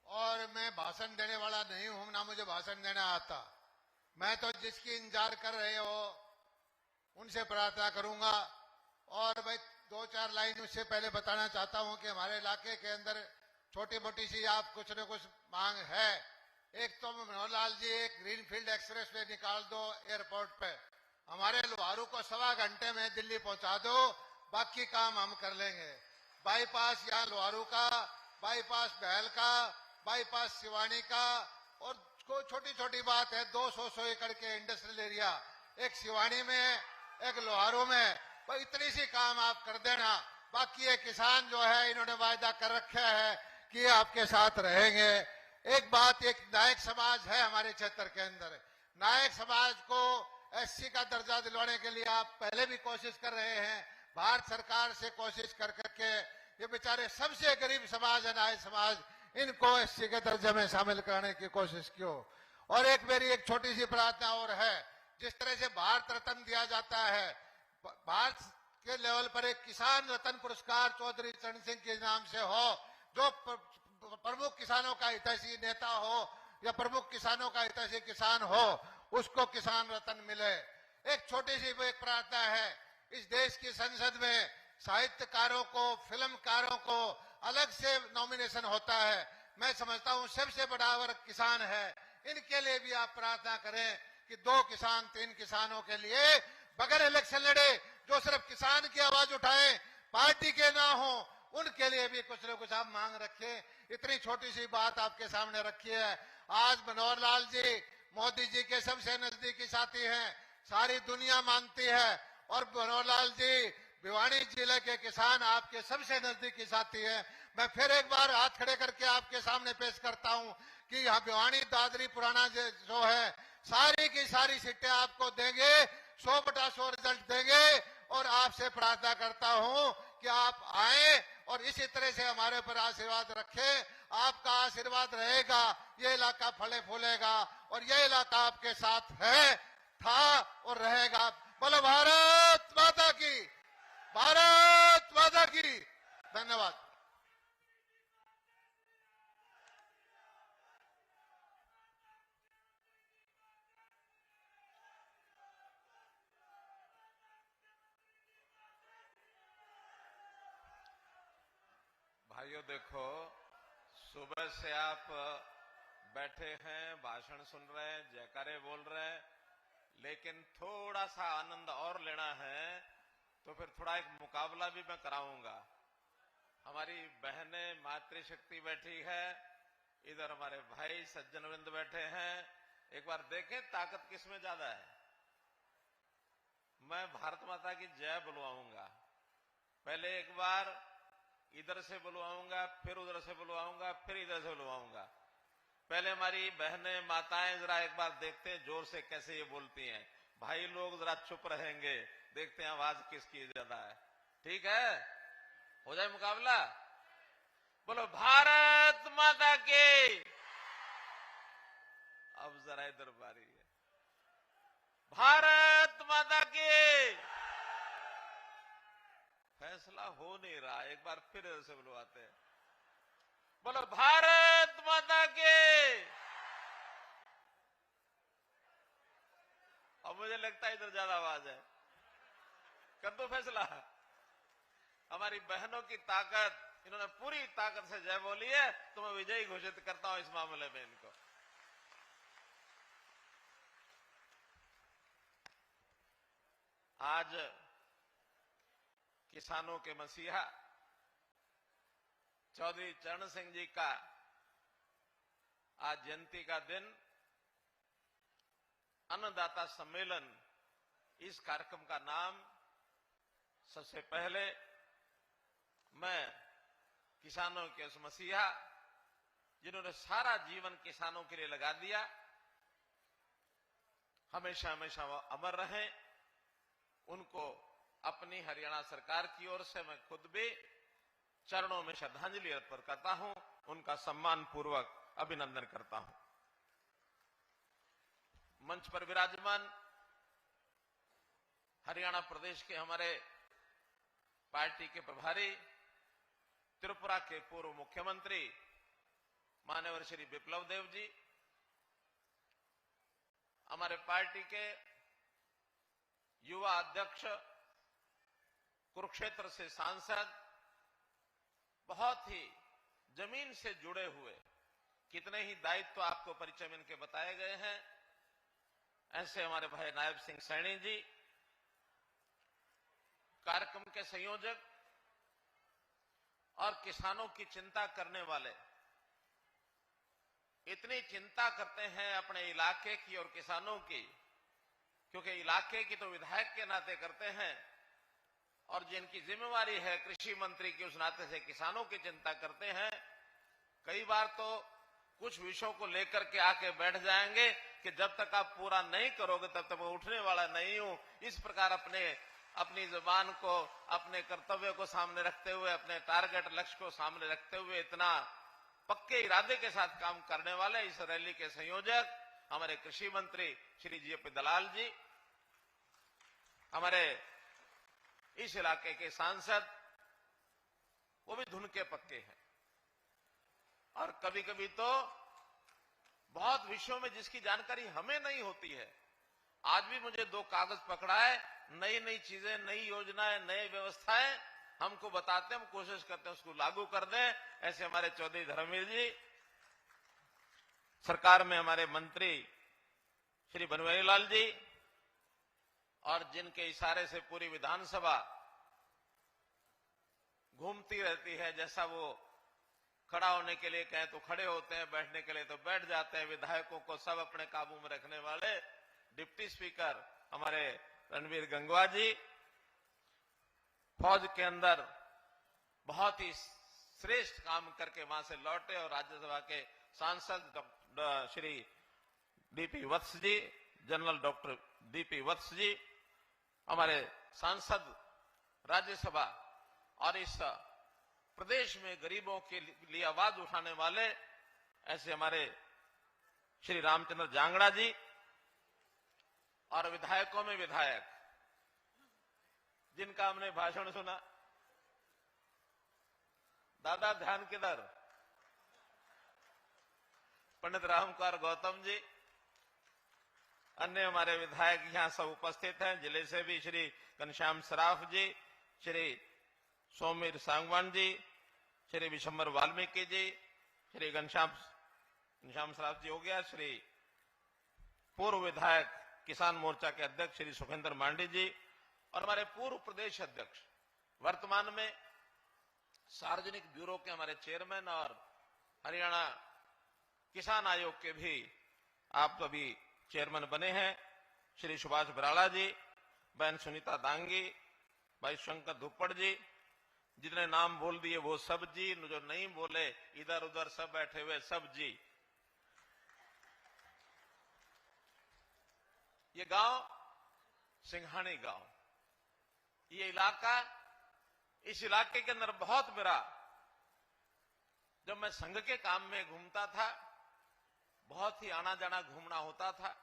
और मैं भाषण देने वाला नहीं हूं, ना मुझे भाषण देना आता। मैं तो जिसकी इंतजार कर रहे हो उनसे प्रार्थना करूंगा। और भाई 2-4 लाइन उससे पहले बताना चाहता हूं कि हमारे इलाके के अंदर छोटी मोटी सी आप कुछ न कुछ मांग है। एक तो मनोहर लाल जी एक ग्रीनफील्ड एक्सप्रेस वे निकाल दो एयरपोर्ट पे, हमारे लोहारू को 1.25 घंटे में दिल्ली पहुंचा दो, बाकी काम हम कर लेंगे। बाईपास यहाँ लोहारू का, बाईपास बहल का, बाईपास सिवानी का, और को छोटी छोटी बात है 200 एकड़ के इंडस्ट्रियल एरिया, एक सिवानी में एक लोहारू में, भाई इतनी सी काम आप कर देना। बाकी ये किसान जो है इन्होंने वायदा कर रखा है कि आपके साथ रहेंगे। एक बात, एक नायक समाज है हमारे क्षेत्र के अंदर, नायक समाज को एससी का दर्जा दिलवाने के लिए आप पहले भी कोशिश कर रहे हैं, भारत सरकार से कोशिश कर करके ये बेचारे सबसे गरीब समाज है नायक समाज, इनको एससी के दर्जे में शामिल कराने की कोशिश की। और एक मेरी एक छोटी सी प्रार्थना और है, जिस तरह से भारत रत्न दिया जाता है, भारत के लेवल पर एक किसान रत्न पुरस्कार चौधरी चरण सिंह के नाम से हो, जो प्रमुख किसानों का हितैषी नेता हो या प्रमुख किसानों का हितैषी किसान हो, उसको किसान रत्न मिले। एक छोटी सी एक प्रार्थना है, इस देश की संसद में साहित्यकारों को, फिल्मकारों को अलग से नॉमिनेशन होता है। मैं समझता हूं सबसे बड़ा वर्ग किसान है, इनके लिए भी आप प्रार्थना करें कि 2 किसान 3 किसानों के लिए बगैर इलेक्शन लड़े, जो सिर्फ किसान की आवाज उठाएं, पार्टी के ना हो, उनके लिए भी कुछ न कुछ आप मांग रखें। इतनी छोटी सी बात आपके सामने रखी है। आज मनोहर लाल जी मोदी जी के सबसे नजदीकी साथी हैं, सारी दुनिया मानती है, और मनोहर लाल जी भिवानी जिले के किसान आपके सबसे नजदीकी साथी हैं। मैं फिर एक बार हाथ खड़े करके आपके सामने पेश करता हूं कि यहाँ भिवानी दादरी पुराना जो है, सारी की सारी सीटें आपको देंगे, 100/100 रिजल्ट देंगे, और आपसे प्रार्थना करता हूं कि आप आए और इसी तरह से हमारे ऊपर आशीर्वाद रखें। आपका आशीर्वाद रहेगा, ये इलाका फले फूलेगा, और ये इलाका आपके साथ है, था और रहेगा। बोलो भारत माता की, भारत माता की। धन्यवाद। भाइयों देखो, सुबह से आप बैठे हैं, भाषण सुन रहे हैं, जयकारे बोल रहे हैं, लेकिन थोड़ा सा आनंद और लेना है तो फिर थोड़ा एक मुकाबला भी मैं कराऊंगा। हमारी बहनें मातृशक्ति बैठी है, इधर हमारे भाई सज्जनवृंद बैठे हैं। एक बार देखें ताकत किसमें ज्यादा है। मैं भारत माता की जय बुलवाऊंगा। पहले एक बार इधर से बुलवाऊंगा, फिर उधर से बुलवाऊंगा, फिर इधर से बुलवाऊंगा। पहले हमारी बहनें माताएं जरा एक बार देखते हैं जोर से कैसे ये बोलती हैं। भाई लोग जरा चुप रहेंगे, देखते हैं आवाज किसकी ज्यादा है। ठीक है, हो जाए मुकाबला। बोलो भारत माता की। अब जरा इधर बारी है, भारत माता की। फैसला हो नहीं रहा, एक बार फिर इधर से बुलवाते हैं। बोलो भारत माता की। अब मुझे लगता है इधर ज्यादा आवाज है, कर दो फैसला। हमारी बहनों की ताकत, इन्होंने पूरी ताकत से जय बोली है, तो मैं विजयी घोषित करता हूं इस मामले में इनको। आज किसानों के मसीहा चौधरी चरण सिंह जी का आज जयंती का दिन, अन्नदाता सम्मेलन, इस कार्यक्रम का नाम सबसे पहले मैं किसानों के उस मसीहा जिन्होंने सारा जीवन किसानों के लिए लगा दिया, हमेशा हमेशा वो अमर रहे, उनको अपनी हरियाणा सरकार की ओर से मैं खुद भी चरणों में श्रद्धांजलि अर्पण करता हूं, उनका सम्मान पूर्वक अभिनंदन करता हूं। मंच पर विराजमान हरियाणा प्रदेश के हमारे पार्टी के प्रभारी, त्रिपुरा के पूर्व मुख्यमंत्री माननीय श्री विप्लव देव जी, हमारे पार्टी के युवा अध्यक्ष, कुरुक्षेत्र से सांसद, बहुत ही जमीन से जुड़े हुए, कितने ही दायित्व आपको परिचय में इनके बताए गए हैं, ऐसे हमारे भाई नायब सिंह सैनी जी, कार्यक्रम के संयोजक और किसानों की चिंता करने वाले, इतनी चिंता करते हैं अपने इलाके की और किसानों की, क्योंकि इलाके की तो विधायक के नाते करते हैं और जिनकी जिम्मेवारी है कृषि मंत्री की, उस नाते से किसानों की चिंता करते हैं। कई बार तो कुछ विषयों को लेकर के आके बैठ जाएंगे कि जब तक आप पूरा नहीं करोगे तब तक मैं उठने वाला नहीं हूं। इस प्रकार अपनी जुबान को, अपने कर्तव्य को सामने रखते हुए, अपने टारगेट लक्ष्य को सामने रखते हुए इतना पक्के इरादे के साथ काम करने वाले इस रैली के संयोजक हमारे कृषि मंत्री श्री जी.पी. दलाल जी, हमारे इस इलाके के सांसद, वो भी धुन के पक्के हैं। और कभी कभी तो बहुत विषयों में जिसकी जानकारी हमें नहीं होती है। आज भी मुझे 2 कागज पकड़ा है, नई नई चीजें, नई योजनाएं, नई व्यवस्थाएं हमको बताते हैं, हम कोशिश करते हैं उसको लागू कर दें। ऐसे हमारे चौधरी धर्मवीर जी, सरकार में हमारे मंत्री श्री बनवारी लाल जी, और जिनके इशारे से पूरी विधानसभा घूमती रहती है, जैसा वो खड़ा होने के लिए कहें तो खड़े होते हैं, बैठने के लिए तो बैठ जाते हैं। विधायकों को सब अपने काबू में रखने वाले डिप्टी स्पीकर हमारे रणवीर गंगवा जी, फौज के अंदर बहुत ही श्रेष्ठ काम करके वहां से लौटे और राज्यसभा के सांसद श्री डीपी वत्स जी, जनरल डॉक्टर डीपी वत्स जी, हमारे सांसद राज्यसभा, और इस प्रदेश में गरीबों के लिए आवाज उठाने वाले ऐसे हमारे श्री रामचंद्र जांगड़ा जी, और विधायकों में विधायक जिनका हमने भाषण सुना, दादा ध्यान किधर, पंडित रामकुमार गौतम जी, अन्य हमारे विधायक यहां सब उपस्थित हैं। जिले से भी श्री घनश्याम सराफ जी, श्री सौमीर सांगवान जी, श्री विशंबर वाल्मीकि जी, श्री घनश्याम सराफ जी हो गया, श्री पूर्व विधायक किसान मोर्चा के अध्यक्ष श्री सुखेंद्र मांडी जी, और हमारे पूर्व प्रदेश अध्यक्ष, वर्तमान में सार्वजनिक ब्यूरो के हमारे चेयरमैन और हरियाणा किसान आयोग के भी आप अभी चेयरमैन बने हैं, श्री सुभाष बराला जी, बहन सुनीता दांगी, भाई शंकर धुप्पड़ जी, जितने नाम बोल दिए वो सब जी, जो नहीं बोले इधर उधर सब बैठे हुए सब जी। ये गांव सिंघानी गांव, ये इलाका, इस इलाके के अंदर बहुत मेरा, जब मैं संघ के काम में घूमता था, बहुत ही आना जाना घूमना होता था,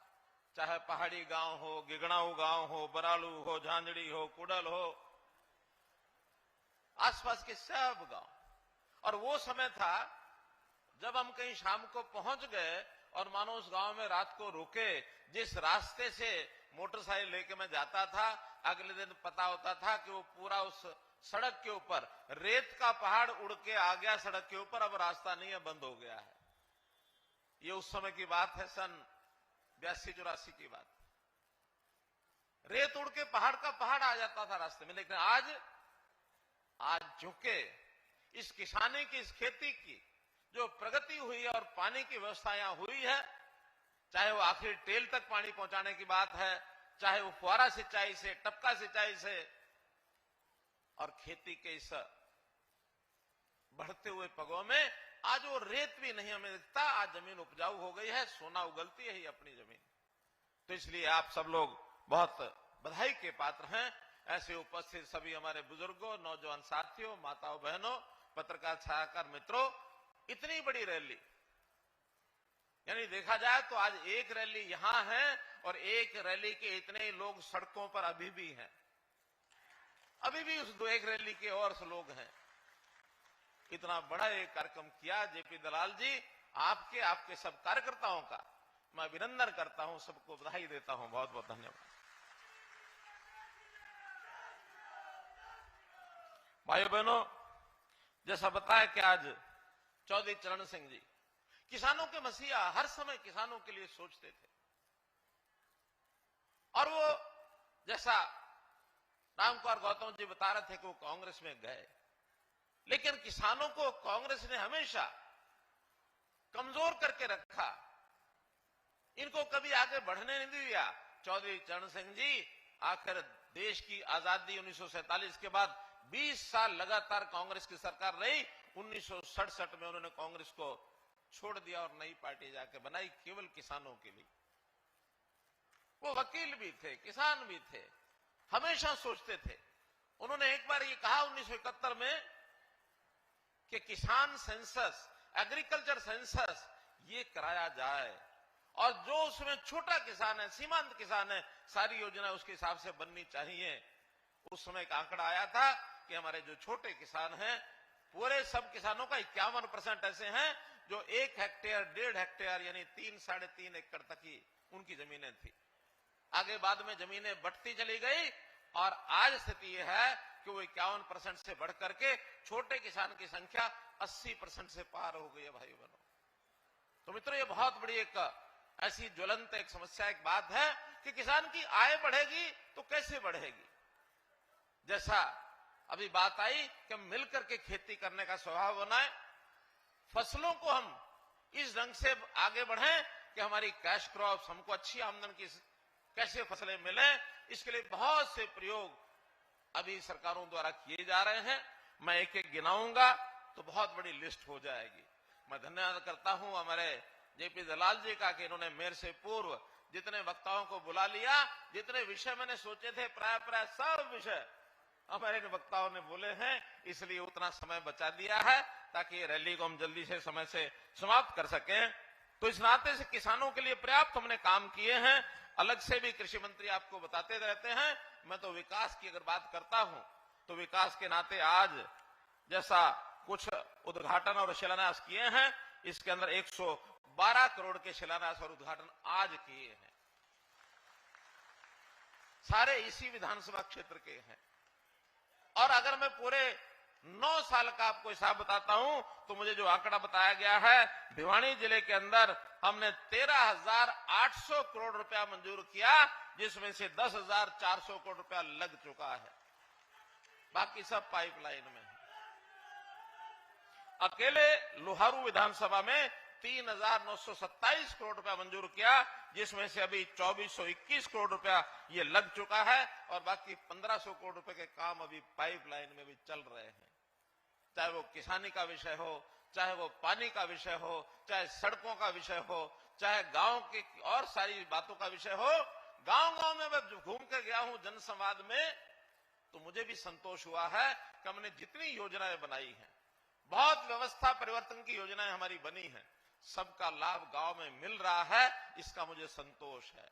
चाहे पहाड़ी गांव हो, गिगड़ाऊ गांव हो, बरालू हो, झांझड़ी हो, कुडल हो, आसपास के सब गांव। और वो समय था जब हम कहीं शाम को पहुंच गए और मानो उस गांव में रात को रुके, जिस रास्ते से मोटरसाइकिल लेके मैं जाता था, अगले दिन पता होता था कि वो पूरा उस सड़क के ऊपर रेत का पहाड़ उड़ के आ गया सड़क के ऊपर, अब रास्ता नहीं है, बंद हो गया है। ये उस समय की बात है, सन 82-84 की बात। रेत उड़ के पहाड़ का पहाड़ आ जाता था रास्ते में। लेकिन आज चूंकि इस किसानी की, इस खेती की जो प्रगति हुई है और पानी की व्यवस्था यहां हुई है, चाहे वो आखिर टेल तक पानी पहुंचाने की बात है, चाहे वो फुहारा सिंचाई से, टपका सिंचाई से, और खेती के इस बढ़ते हुए पगों में आज वो रेत भी नहीं हमें दिखता। आज जमीन उपजाऊ हो गई है, सोना उगलती है ही अपनी जमीन। तो इसलिए आप सब लोग बहुत बधाई के पात्र हैं। ऐसे उपस्थित सभी हमारे बुजुर्गों, नौजवान साथियों, माताओं बहनों, पत्रकार छायाकार मित्रों, इतनी बड़ी रैली, यानी देखा जाए तो आज एक रैली यहां है और एक रैली के इतने लोग सड़कों पर अभी भी हैं, अभी भी उस एक रैली के और लोग हैं। इतना बड़ा एक कार्यक्रम किया जेपी दलाल जी, आपके सब कार्यकर्ताओं का मैं अभिनंदन करता हूं, सबको बधाई देता हूं, बहुत बहुत धन्यवाद। भाइयों बहनों, जैसा बताया कि आज चौधरी चरण सिंह जी किसानों के मसीहा, हर समय किसानों के लिए सोचते थे, और वो जैसा रामकुमार गौतम जी बता रहे थे कि वो कांग्रेस में गए, लेकिन किसानों को कांग्रेस ने हमेशा कमजोर करके रखा, इनको कभी आगे बढ़ने नहीं दिया। चौधरी चरण सिंह जी आखिर देश की आजादी 1947 के बाद 20 साल लगातार कांग्रेस की सरकार रही। 1967 में उन्होंने कांग्रेस को छोड़ दिया और नई पार्टी जाके बनाई, केवल किसानों के लिए। वो वकील भी थे, किसान भी थे, हमेशा सोचते थे। उन्होंने एक बार ये कहा 1971 में कि किसान सेंसस, एग्रीकल्चर सेंसस ये कराया जाए, और जो उसमें छोटा किसान है, सीमांत किसान है, सारी योजना उसके हिसाब से बननी चाहिए। उस समय एक आंकड़ा आया था कि हमारे जो छोटे किसान हैं, पूरे सब किसानों का 51% ऐसे हैं जो 1 हेक्टेयर 1.5 हेक्टेयर यानी 3 साढ़े 3 एकड़ तक ही उनकी जमीनें थी। आगे बाद में जमीनें बढ़ती चली गई और आज स्थिति यह है कि वो 51% से बढ़ करके छोटे किसान की संख्या 80% से पार हो गई है भाई बहनों। तो मित्रों, ये बहुत बड़ी एक ऐसी ज्वलंत एक समस्या, एक बात है कि किसान की आय बढ़ेगी तो कैसे बढ़ेगी। जैसा अभी बात आई कि मिलकर के खेती करने का स्वभाव बनाए, फसलों को हम इस ढंग से आगे बढ़ें कि हमारी कैश क्रॉप्स, हमको अच्छी आमदन की कैसे फसलें मिले, इसके लिए बहुत से प्रयोग अभी सरकारों द्वारा किए जा रहे हैं। मैं एक एक गिनाऊंगा तो बहुत बड़ी लिस्ट हो जाएगी। मैं धन्यवाद करता हूं हमारे जेपी दलाल जी का कि इन्होंने मेरे से पूर्व जितने वक्ताओं को बुला लिया, जितने विषय मैंने सोचे थे प्राय सब विषय हमारे इन वक्ताओं ने बोले हैं, इसलिए उतना समय बचा दिया है ताकि ये रैली को हम जल्दी से समय से समाप्त कर सकें। तो इस नाते से किसानों के लिए पर्याप्त हमने काम किए हैं। अलग से भी कृषि मंत्री आपको बताते रहते हैं। मैं तो विकास की अगर बात करता हूं तो विकास के नाते आज जैसा कुछ उद्घाटन और शिलान्यास किए हैं, इसके अंदर 112 करोड़ के शिलान्यास और उद्घाटन आज किए हैं, सारे इसी विधानसभा क्षेत्र के हैं। और अगर मैं पूरे 9 साल का आपको हिसाब बताता हूं तो मुझे जो आंकड़ा बताया गया है, भिवानी जिले के अंदर हमने 13,800 करोड़ रुपया मंजूर किया, जिसमें से 10,400 करोड़ रुपया लग चुका है, बाकी सब पाइपलाइन में है। अकेले लोहारू विधानसभा में 3,927 करोड़ रुपया मंजूर किया, जिसमें से अभी 2,421 करोड़ रुपया ये लग चुका है और बाकी 1,500 करोड़ रुपए के काम अभी पाइपलाइन में भी चल रहे हैं। चाहे वो किसानी का विषय हो, चाहे वो पानी का विषय हो, चाहे सड़कों का विषय हो, चाहे गांव की और सारी बातों का विषय हो। गांव-गांव में मैं घूम कर गया हूं जनसंवाद में, तो मुझे भी संतोष हुआ है कि हमने जितनी योजनाएं बनाई हैं, बहुत व्यवस्था परिवर्तन की योजनाएं हमारी बनी हैं, सबका लाभ गांव में मिल रहा है, इसका मुझे संतोष है।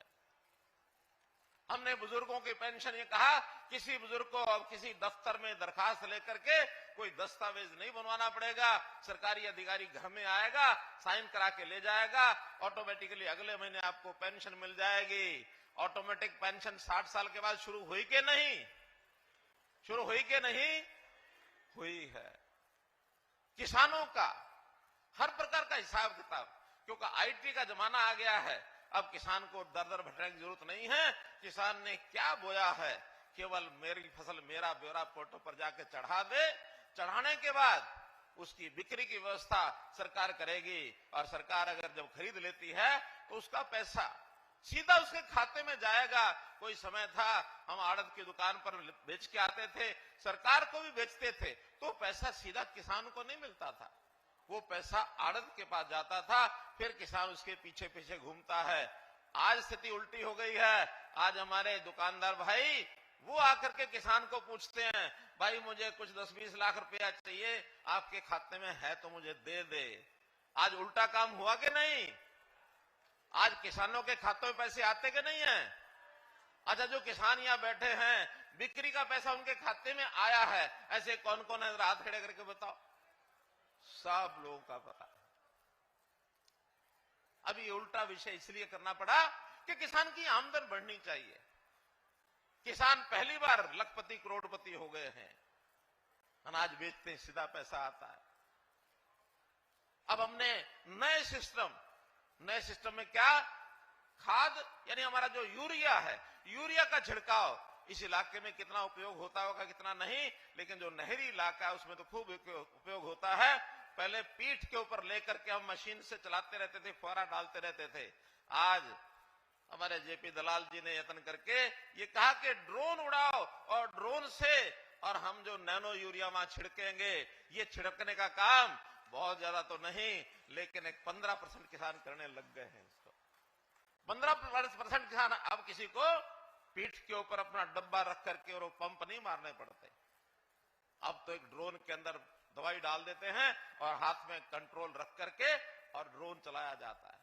हमने बुजुर्गों की पेंशन, ये कहा किसी बुजुर्ग को अब किसी दफ्तर में दरखास्त लेकर के कोई दस्तावेज नहीं बनवाना पड़ेगा, सरकारी अधिकारी घर में आएगा, साइन करा के ले जाएगा, ऑटोमेटिकली अगले महीने आपको पेंशन मिल जाएगी। ऑटोमेटिक पेंशन 60 साल के बाद शुरू हुई कि नहीं? शुरू हुई कि नहीं हुई है। किसानों का हर प्रकार का हिसाब किताब, क्योंकि आईटी का जमाना आ गया है, अब किसान को दर दर भटकने की जरूरत नहीं है। किसान ने क्या बोया है, केवल मेरी फसल मेरा ब्यौरा पोर्टल पर जाके चढ़ा दे, चढ़ाने के बाद उसकी बिक्री की व्यवस्था सरकार करेगी और सरकार अगर जब खरीद लेती है तो उसका पैसा सीधा उसके खाते में जाएगा। कोई समय था हम आड़त की दुकान पर बेच के आते थे, सरकार को भी बेचते थे, तो पैसा सीधा किसान को नहीं मिलता था, वो पैसा आड़त के पास जाता था, फिर किसान उसके पीछे पीछे घूमता है। आज स्थिति उल्टी हो गई है। आज हमारे दुकानदार भाई वो आकर के किसान को पूछते हैं, भाई मुझे कुछ 10-20 लाख रुपया चाहिए, आपके खाते में है तो मुझे दे दे। आज उल्टा काम हुआ कि नहीं? आज किसानों के खातों में पैसे आते कि नहीं है? अच्छा, जो किसान यहां बैठे हैं, बिक्री का पैसा उनके खाते में आया है, ऐसे कौन कौन है? हाथ खड़े करके बताओ। सब लोगों का पता है। अभी उल्टा विषय इसलिए करना पड़ा कि किसान की आमदन बढ़नी चाहिए। किसान पहली बार लखपति करोड़पति हो गए हैं, अनाज बेचते हैं, सीधा पैसा आता है। अब हमने नए सिस्टम में क्या, खाद यानी हमारा जो यूरिया है, यूरिया का छिड़काव इस इलाके में कितना उपयोग होता होगा कितना नहीं, लेकिन जो नहरी इलाका है उसमें तो खूब उपयोग होता है। पहले पीठ के ऊपर लेकर के हम मशीन से चलाते रहते थे, फुहारा डालते रहते थे। आज हमारे जेपी दलाल जी ने यत्न करके ये कहा कि ड्रोन उड़ाओ और ड्रोन से और हम जो नैनो यूरिया वहां छिड़केंगे, ये छिड़कने का काम बहुत ज्यादा तो नहीं, लेकिन एक 15% किसान करने लग गए हैं इसको। 15% किसान अब किसी को पीठ के ऊपर अपना डब्बा रख करके और वो पंप नहीं मारने पड़ते। अब तो एक ड्रोन के अंदर दवाई डाल देते हैं और हाथ में कंट्रोल रख करके और ड्रोन चलाया जाता है।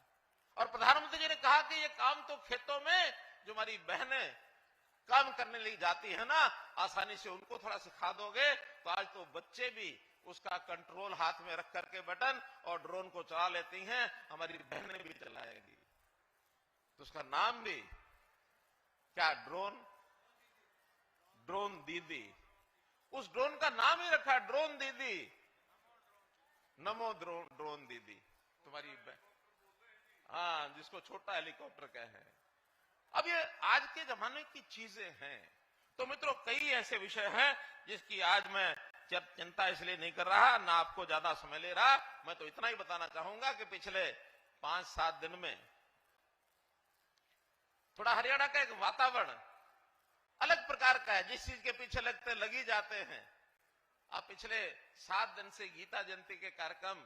और प्रधानमंत्री जी ने कहा कि ये काम तो खेतों में जो हमारी बहनें काम करने लिए जाती है ना, आसानी से उनको थोड़ा सिखा दोगे तो आज तो बच्चे भी उसका कंट्रोल हाथ में रख करके बटन और ड्रोन को चला लेती हैं। हमारी बहनें भी चलाएगी तो उसका नाम भी क्या, ड्रोन दीदी। उस ड्रोन का नाम ही रखा ड्रोन दीदी, नमो ड्रोन दीदी। तुम्हारी हाँ, जिसको छोटा हेलीकॉप्टर कहे। अब ये आज के जमाने की चीजें हैं। तो मित्रों, कई ऐसे विषय हैं जिसकी आज मैं चिंता इसलिए नहीं कर रहा, ना आपको ज्यादा समय ले रहा। मैं तो इतना ही बताना चाहूंगा कि पिछले 5-7 दिन में थोड़ा हरियाणा का एक वातावरण अलग प्रकार का है। जिस चीज के पीछे लगी जाते हैं। अब पिछले 7 दिन से गीता जयंती के कार्यक्रम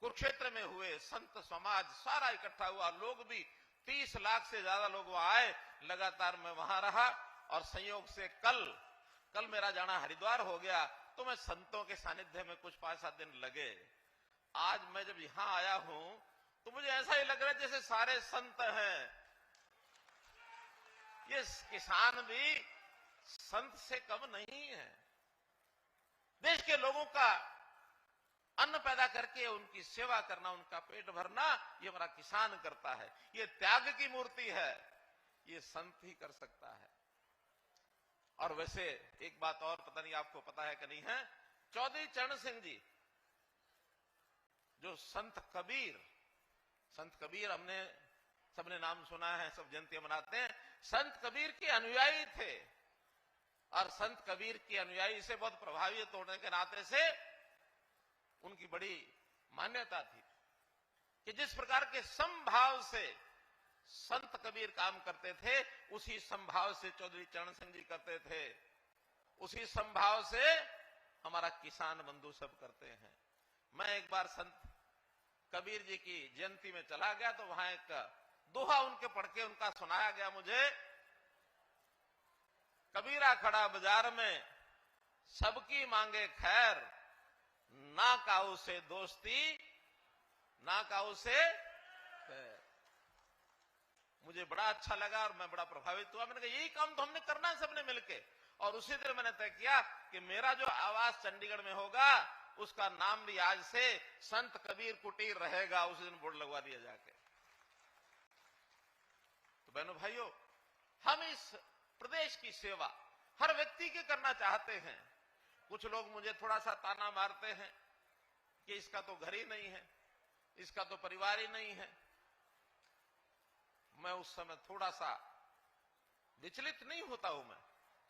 कुरुक्षेत्र में हुए, संत समाज सारा इकट्ठा हुआ, लोग भी 30 लाख से ज्यादा लोग वहां आए। लगातार मैं वहां रहा और संयोग से कल मेरा जाना हरिद्वार हो गया, तो मैं संतों के सानिध्य में कुछ 5-7 दिन लगे। आज मैं जब यहां आया हूं तो मुझे ऐसा ही लग रहा है जैसे सारे संत हैं। ये किसान भी संत से कम नहीं है। देश के लोगों का अन्न पैदा करके उनकी सेवा करना, उनका पेट भरना, ये हमारा किसान करता है। ये त्याग की मूर्ति है, ये संत ही कर सकता है। और वैसे एक बात और, पता नहीं आपको पता है कि नहीं है, चौधरी चरण सिंह जी, जो संत कबीर हमने सबने नाम सुना है, सब जयंतियां मनाते हैं। संत कबीर के अनुयायी थे और संत कबीर के अनुयायी से बहुत प्रभावित होने के नाते से उनकी बड़ी मान्यता थी कि जिस प्रकार के समभाव से संत कबीर काम करते थे, उसी समभाव से चौधरी चरण सिंह जी करते थे। उसी समभाव से हमारा किसान बंधु सब करते हैं। मैं एक बार संत कबीर जी की जयंती में चला गया तो वहां एक दोहा उनके पढ़ के उनका सुनाया गया मुझे। कबीरा खड़ा बाजार में सबकी मांगे खैर, ना काऊ से दोस्ती ना काऊ से खैर। मुझे बड़ा अच्छा लगा और मैं बड़ा प्रभावित हुआ। मैंने कहा यही काम तो हमने करना है सबने मिलके। और उसी दिन मैंने तय किया कि मेरा जो आवास चंडीगढ़ में होगा उसका नाम भी आज से संत कबीर कुटीर रहेगा। उसी दिन बोर्ड लगवा दिया जाके। तो बहनों भाइयों, हम इस प्रदेश की सेवा हर व्यक्ति के करना चाहते हैं। कुछ लोग मुझे थोड़ा सा ताना मारते हैं कि इसका तो घर ही नहीं है, इसका तो परिवार ही नहीं है। मैं उस समय थोड़ा सा विचलित नहीं होता हूं। मैं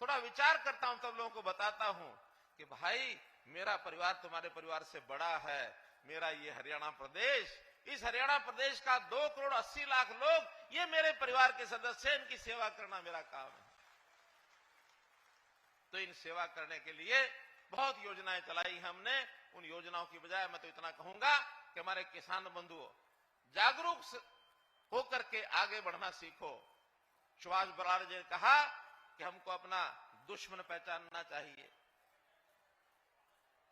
थोड़ा विचार करता हूं, तब लोगों को बताता हूं कि भाई मेरा परिवार तुम्हारे परिवार से बड़ा है। मेरा ये हरियाणा प्रदेश, इस हरियाणा प्रदेश का 2 करोड़ 80 लाख लोग ये मेरे परिवार के सदस्य हैं। इनकी सेवा करना मेरा काम है। तो इन सेवा करने के लिए बहुत योजनाएं चलाई हमने। उन योजनाओं की बजाय मैं तो इतना कहूंगा कि हमारे किसान बंधुओं जागरूक होकर के आगे बढ़ना सीखो। सुभाष बराड़ जी ने कहा कि हमको अपना दुश्मन पहचानना चाहिए।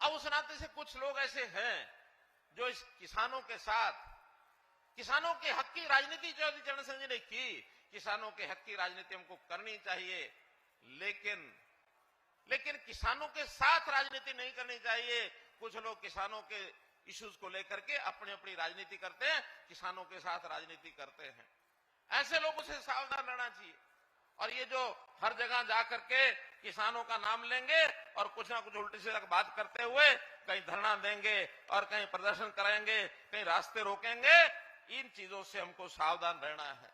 अब उस नाते से कुछ लोग ऐसे हैं जो इस किसानों के साथ, किसानों के हक की राजनीति चौधरी चरण सिंह जी ने की। किसानों के हक की राजनीति हमको करनी चाहिए, लेकिन किसानों के साथ राजनीति नहीं करनी चाहिए। कुछ लोग किसानों के इश्यूज को लेकर के अपनी अपनी राजनीति करते हैं, किसानों के साथ राजनीति करते हैं। ऐसे लोगों से सावधान रहना चाहिए। और ये जो हर जगह जाकर के किसानों का नाम लेंगे और कुछ ना कुछ उल्टी सीधी बात करते हुए कहीं धरना देंगे और कहीं प्रदर्शन कराएंगे, कहीं रास्ते रोकेंगे, इन चीजों से हमको सावधान रहना है।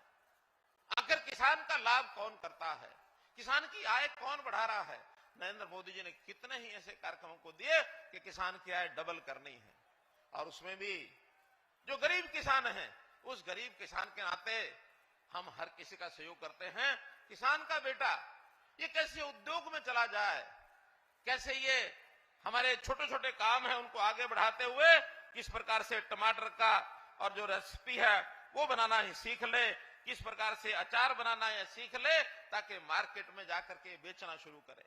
आखिर किसान का लाभ कौन करता है, किसान की आय कौन बढ़ा रहा है? नरेंद्र मोदी जी ने कितने ही ऐसे कार्यक्रमों को दिए कि किसान की आय डबल करनी है। और उसमें भी जो गरीब किसान है, उस गरीब किसान के नाते हम हर किसी का सहयोग करते हैं। किसान का बेटा ये कैसे उद्योग में चला जाए, कैसे ये हमारे छोटे छोटे काम है उनको आगे बढ़ाते हुए किस प्रकार से टमाटर का और जो रेसिपी है वो बनाना ही सीख ले, किस प्रकार से अचार बनाना है सीख ले, ताकि मार्केट में जाकर के बेचना शुरू करे।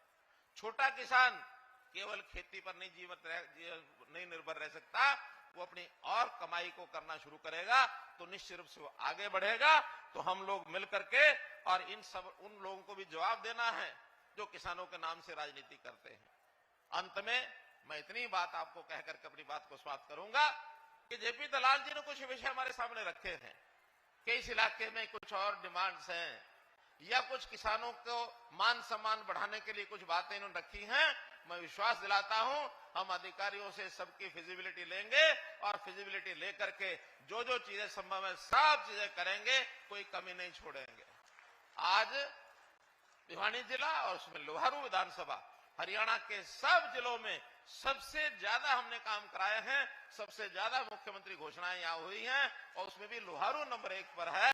छोटा किसान केवल खेती पर नहीं निर्भर रह सकता, वो अपनी और कमाई को करना शुरू करेगा तो निश्चित रूप से वो आगे बढ़ेगा। तो हम लोग मिलकर के और उन लोगों को भी जवाब देना है जो किसानों के नाम से राजनीति करते हैं। अंत में मैं इतनी बात आपको कहकर के अपनी बात को समाप्त करूंगा कि जेपी दलाल जी ने कुछ विषय हमारे सामने रखे हैं कि इस इलाके में कुछ और डिमांड्स हैं या कुछ किसानों को मान सम्मान बढ़ाने के लिए कुछ बातें इन्होंने रखी हैं। मैं विश्वास दिलाता हूं हम अधिकारियों से सबकी फिजिबिलिटी लेंगे और फिजिबिलिटी लेकर के जो जो चीजें संभव है सब चीजें करेंगे, कोई कमी नहीं छोड़ेंगे। आज भिवानी जिला और उसमें लोहारू विधानसभा हरियाणा के सब जिलों में सबसे ज्यादा हमने काम कराए हैं, सबसे ज्यादा मुख्यमंत्री घोषणाएं यहां हुई हैं और उसमें भी लोहारू नंबर 1 पर है।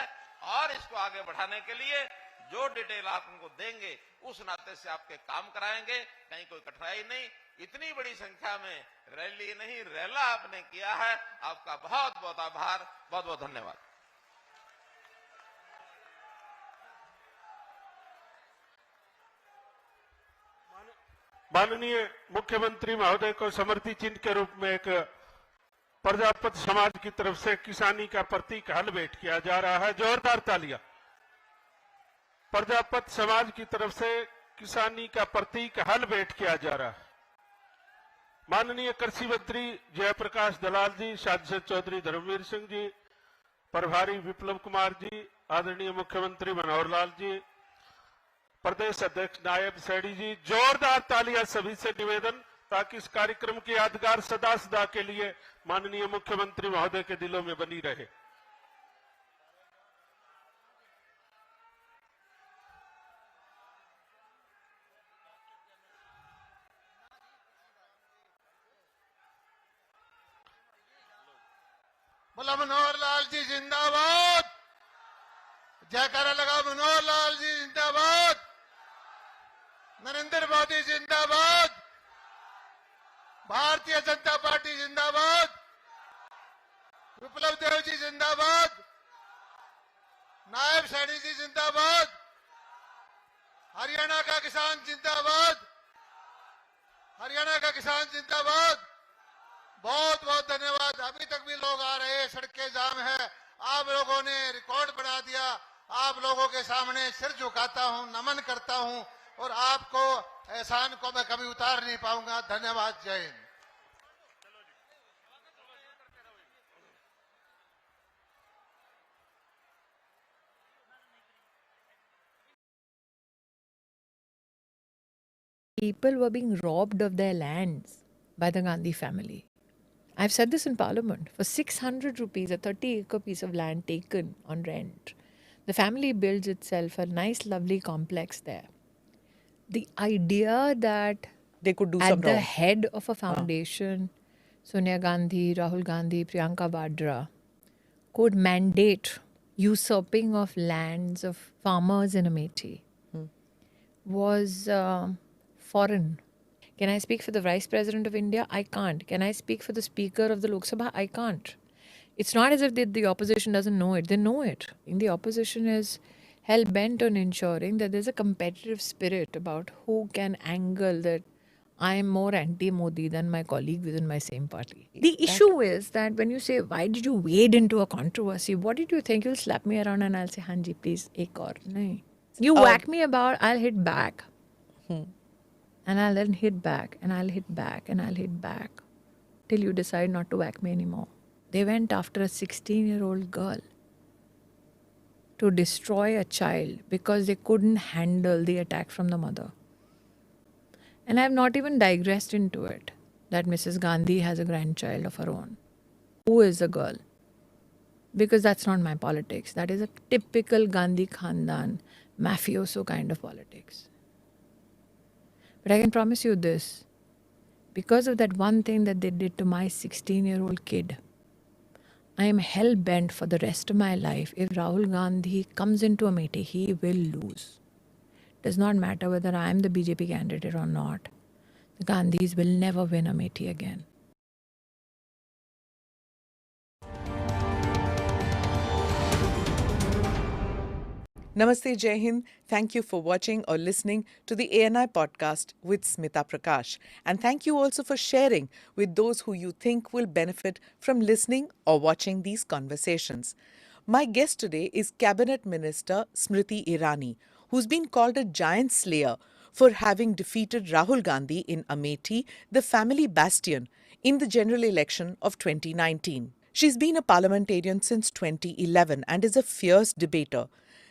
और इसको आगे बढ़ाने के लिए जो डिटेल आप उनको देंगे उस नाते से आपके काम कराएंगे, कहीं कोई कठिनाई नहीं। इतनी बड़ी संख्या में रैली नहीं रैला आपने किया है, आपका बहुत बहुत आभार, बहुत बहुत धन्यवाद। माननीय मुख्यमंत्री महोदय को समृद्धि चिन्ह के रूप में एक प्रजापति समाज की तरफ से किसानी का प्रतीक हल भेंट किया जा रहा है। जोरदार तालियां। प्रजापति समाज की तरफ से किसानी का प्रतीक हल भेंट किया जा रहा है। माननीय कृषि मंत्री जयप्रकाश दलाल जी, सांसद चौधरी धर्मवीर सिंह जी, प्रभारी विप्लव कुमार जी, आदरणीय मुख्यमंत्री मनोहर लाल जी, प्रदेश अध्यक्ष नायब सैनी जी, जोरदार तालियां सभी से निवेदन, ताकि इस कार्यक्रम की यादगार सदा सदा के लिए माननीय मुख्यमंत्री महोदय के दिलों में बनी रहे। बोला मनोहर लाल जी जिंदाबाद, जयकारा लगा मनोहर लाल जी जिंदाबाद, नरेंद्र मोदी जिंदाबाद, भारतीय जनता पार्टी जिंदाबाद, विप्लव देव जी जिंदाबाद, नायब सैनी जी जिंदाबाद, हरियाणा का किसान जिंदाबाद, हरियाणा का किसान जिंदाबाद। बहुत बहुत धन्यवाद। अभी तक भी लोग आ रहे हैं, सड़कें जाम है, आप लोगों ने रिकॉर्ड बना दिया। आप लोगों के सामने सिर झुकाता हूं, नमन करता हूं और आपको एहसान को मैं कभी उतार नहीं पाऊंगा। धन्यवाद। जय Hind. People were being robbed of their lands by the Gandhi family. I've said this in Parliament. For 600 rupees, a 30-acre piece of land taken on rent, the family builds itself a nice, lovely complex there. The idea that they could do at some the wrong. head of a foundation, Sonia Gandhi, Rahul Gandhi, Priyanka Vadra, could mandate usurping of lands of farmers in Amethi was foreign. Can I speak for the Vice President of India? I can't. Can I speak for the Speaker of the Lok Sabha? I can't. It's not as if the opposition doesn't know it. They know it. And the opposition is hell-bent on ensuring that there's a competitive spirit about who can angle that I am more anti-Modi than my colleague within my same party. The issue is that when you say, why did you wade into a controversy? What did you think? You'll slap me around and I'll say, Hanji, please, ek aur. Nahin. You whack me about, I'll hit back. And I'll then hit back, and I'll hit back, and I'll hit back, till you decide not to whack me anymore. They went after a 16-year-old girl to destroy a child because they couldn't handle the attack from the mother. And I have not even digressed into it, that Mrs. Gandhi has a grandchild of her own. Who is the girl? Because that's not my politics. That is a typical Gandhi Khandan, mafioso kind of politics. But I can promise you this, because of that one thing that they did to my 16-year-old kid, I am hell-bent for the rest of my life. If Rahul Gandhi comes into Amethi, he will lose. It does not matter whether I am the BJP candidate or not. The Gandhis will never win Amethi again. Namaste, Jai Hind. Thank you for watching or listening to the ANI podcast with Smita Prakash. And thank you also for sharing with those who you think will benefit from listening or watching these conversations. My guest today is Cabinet Minister Smriti Irani, who's been called a giant slayer for having defeated Rahul Gandhi in Amethi, the family bastion, in the general election of 2019. She's been a parliamentarian since 2011 and is a fierce debater.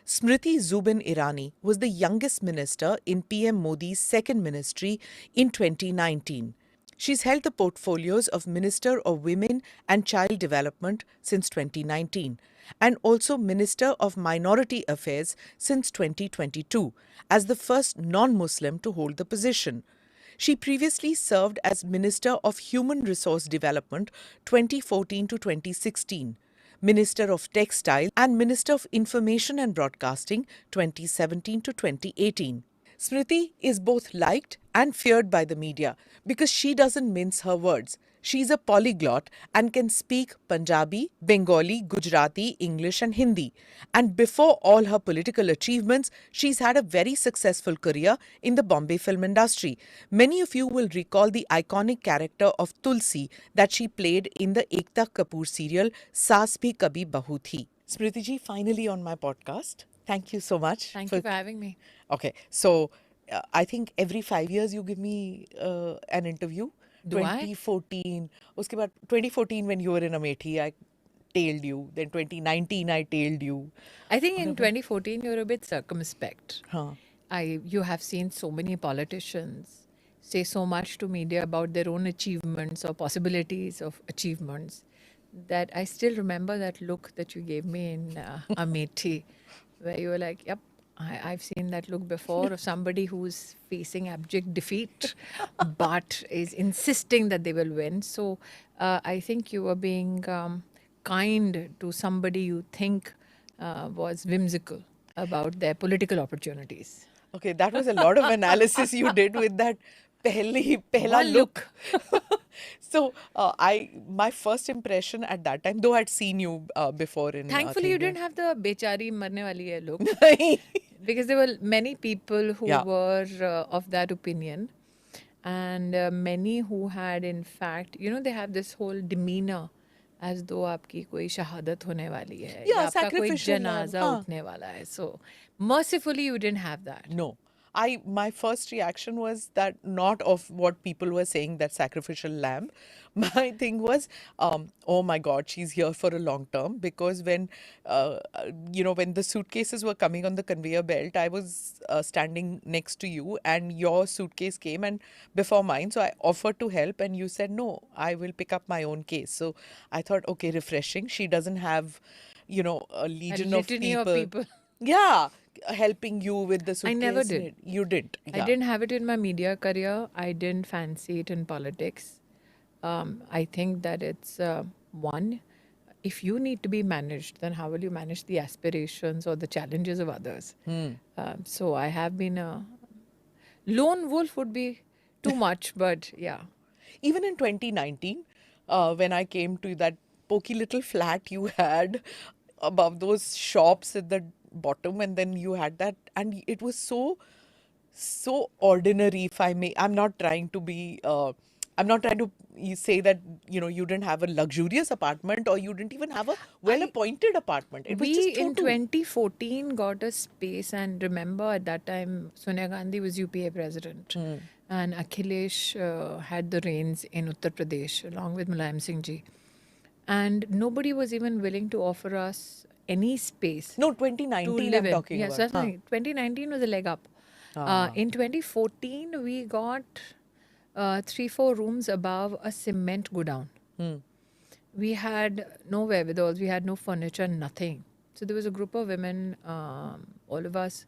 Smriti Zubin Irani was the youngest minister in PM Modi's second ministry in 2019. She's held the portfolios of Minister of Women and Child Development since 2019 and also Minister of Minority Affairs since 2022 as the first non-Muslim to hold the position. She previously served as Minister of Human Resource Development 2014 to 2016, Minister of Textile and Minister of Information and Broadcasting 2017 to 2018. Smriti is both liked and feared by the media because she doesn't mince her words. She's a polyglot and can speak Punjabi, Bengali, Gujarati, English and Hindi. And before all her political achievements, she's had a very successful career in the Bombay film industry. Many of you will recall the iconic character of Tulsi that she played in the Ekta Kapoor serial Saas Bhi Kabhi Bahu Thi. Smriti ji, finally on my podcast. Thank you so much. Thank you for having me. Okay, so I think every 5 years you give me an interview. Do I? 2014. Uske baad 2014 when you were in Amethi, I tailed you. Then 2019 I tailed you. I think in 2014 you're a bit circumspect. Huh. You have seen so many politicians say so much to media about their own achievements or possibilities of achievements that I still remember that look that you gave me in Amethi, where you were like, yep, I've seen that look before of somebody who's facing abject defeat but is insisting that they will win. So I think you were being kind to somebody you think was whimsical about their political opportunities. Okay, that was a lot of analysis you did with that pehla One look. So my first impression at that time, though I'd seen you before in Thankfully, you Theatre. didn't have the bechari marne wali hai look. Nahi. Because there were many people who Yeah. were of that opinion, and many who had, in fact, they have this whole demeanor as though आपकी कोई शहादत होने वाली है Yeah, या आपका कोई sacrificial lamb, जनाजा हाँ. उठने वाला है. So mercifully, you didn't have that. No. My first reaction was that not of what people were saying, that sacrificial lamb. My thing was, oh my God, she's here for a long term, because when the suitcases were coming on the conveyor belt, I was standing next to you and your suitcase came and before mine. So I offered to help and you said, no, I will pick up my own case. So I thought, okay, refreshing. She doesn't have, a legion of litany people. of people. Yeah, helping you with the suitcase. I never did. You didn't. I Yeah. didn't have it in my media career. I didn't fancy it in politics. I think that it's one, if you need to be managed, then how will you manage the aspirations or the challenges of others? So I have been a lone wolf would be too much, but yeah. Even in 2019, when I came to that pokey little flat you had above those shops at the bottom, and then you had that, and it was so ordinary, if I may. I'm not trying to be say that you didn't have a luxurious apartment or you didn't even have a well-appointed apartment. It was We just in chhotu. 2014 got a space, and remember at that time Sonia Gandhi was UPA president and Akhilesh had the reins in Uttar Pradesh along with Mulayam Singh ji, and nobody was even willing to offer us any space No, to 2019 live I'm in. talking Yeah, about. certainly. 2019 was a leg up. In 2014, we got 3-4 rooms above a cement godown. We had no wherewithals, we had no furniture, nothing. So there was a group of women, all of us